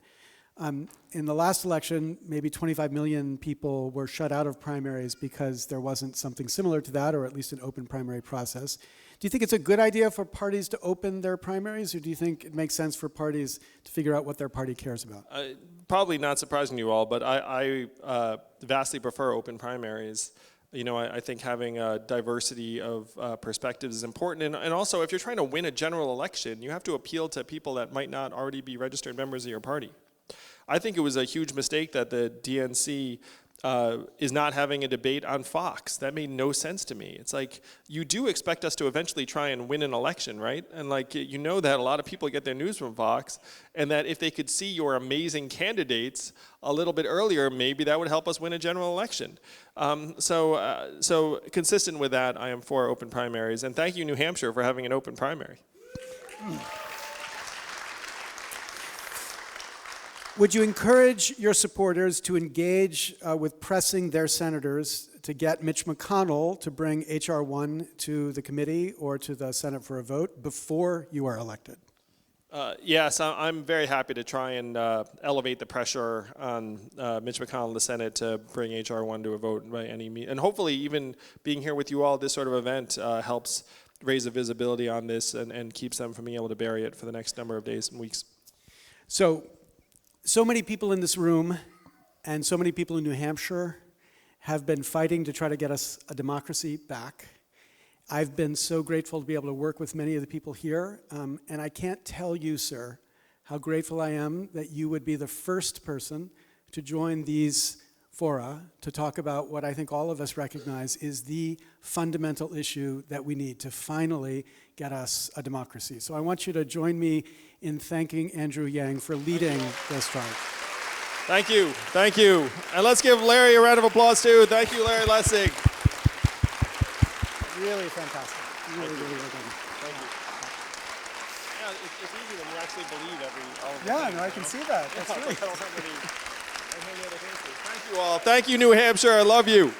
In the last election, maybe 25 million people were shut out of primaries because there wasn't something similar to that, or at least an open primary process. Do you think it's a good idea for parties to open their primaries, or do you think it makes sense for parties to figure out what their party cares about? Probably not surprising you all, but I vastly prefer open primaries. You know, I think having a diversity of perspectives is important. And also, if you're trying to win a general election, you have to appeal to people that might not already be registered members of your party. I think it was a huge mistake that the DNC is not having a debate on Fox. That made no sense to me. It's like, you do expect us to eventually try and win an election, right? And like, you know that a lot of people get their news from Fox, and that if they could see your amazing candidates a little bit earlier, maybe that would help us win a general election. So consistent with that, I am for open primaries. And thank you, New Hampshire, for having an open primary. Would you encourage your supporters to engage with pressing their senators to get Mitch McConnell to bring H.R. 1 to the committee or to the Senate for a vote before you are elected? Yes, I'm very happy to try and elevate the pressure on Mitch McConnell, the Senate, to bring H.R. 1 to a vote by any means. And hopefully even being here with you all, this sort of event helps raise the visibility on this and keeps them from being able to bury it for the next number of days and weeks. So many people in this room and so many people in New Hampshire have been fighting to try to get us a democracy back. I've been so grateful to be able to work with many of the people here, and I can't tell you, sir, how grateful I am that you would be the first person to join these fora to talk about what I think all of us recognize is the fundamental issue that we need to finally get us a democracy. So I want you to join me in thanking Andrew Yang for leading this charge. Thank you. Thank you. And let's give Larry a round of applause, too. Thank you, Larry Lessig. Really fantastic. Really well done. Thank you. Yeah, it's easy when you actually believe all of the Yeah, things, no, I can see that. That's I true. don't have any other answers. Thank you all. Thank you, New Hampshire. I love you.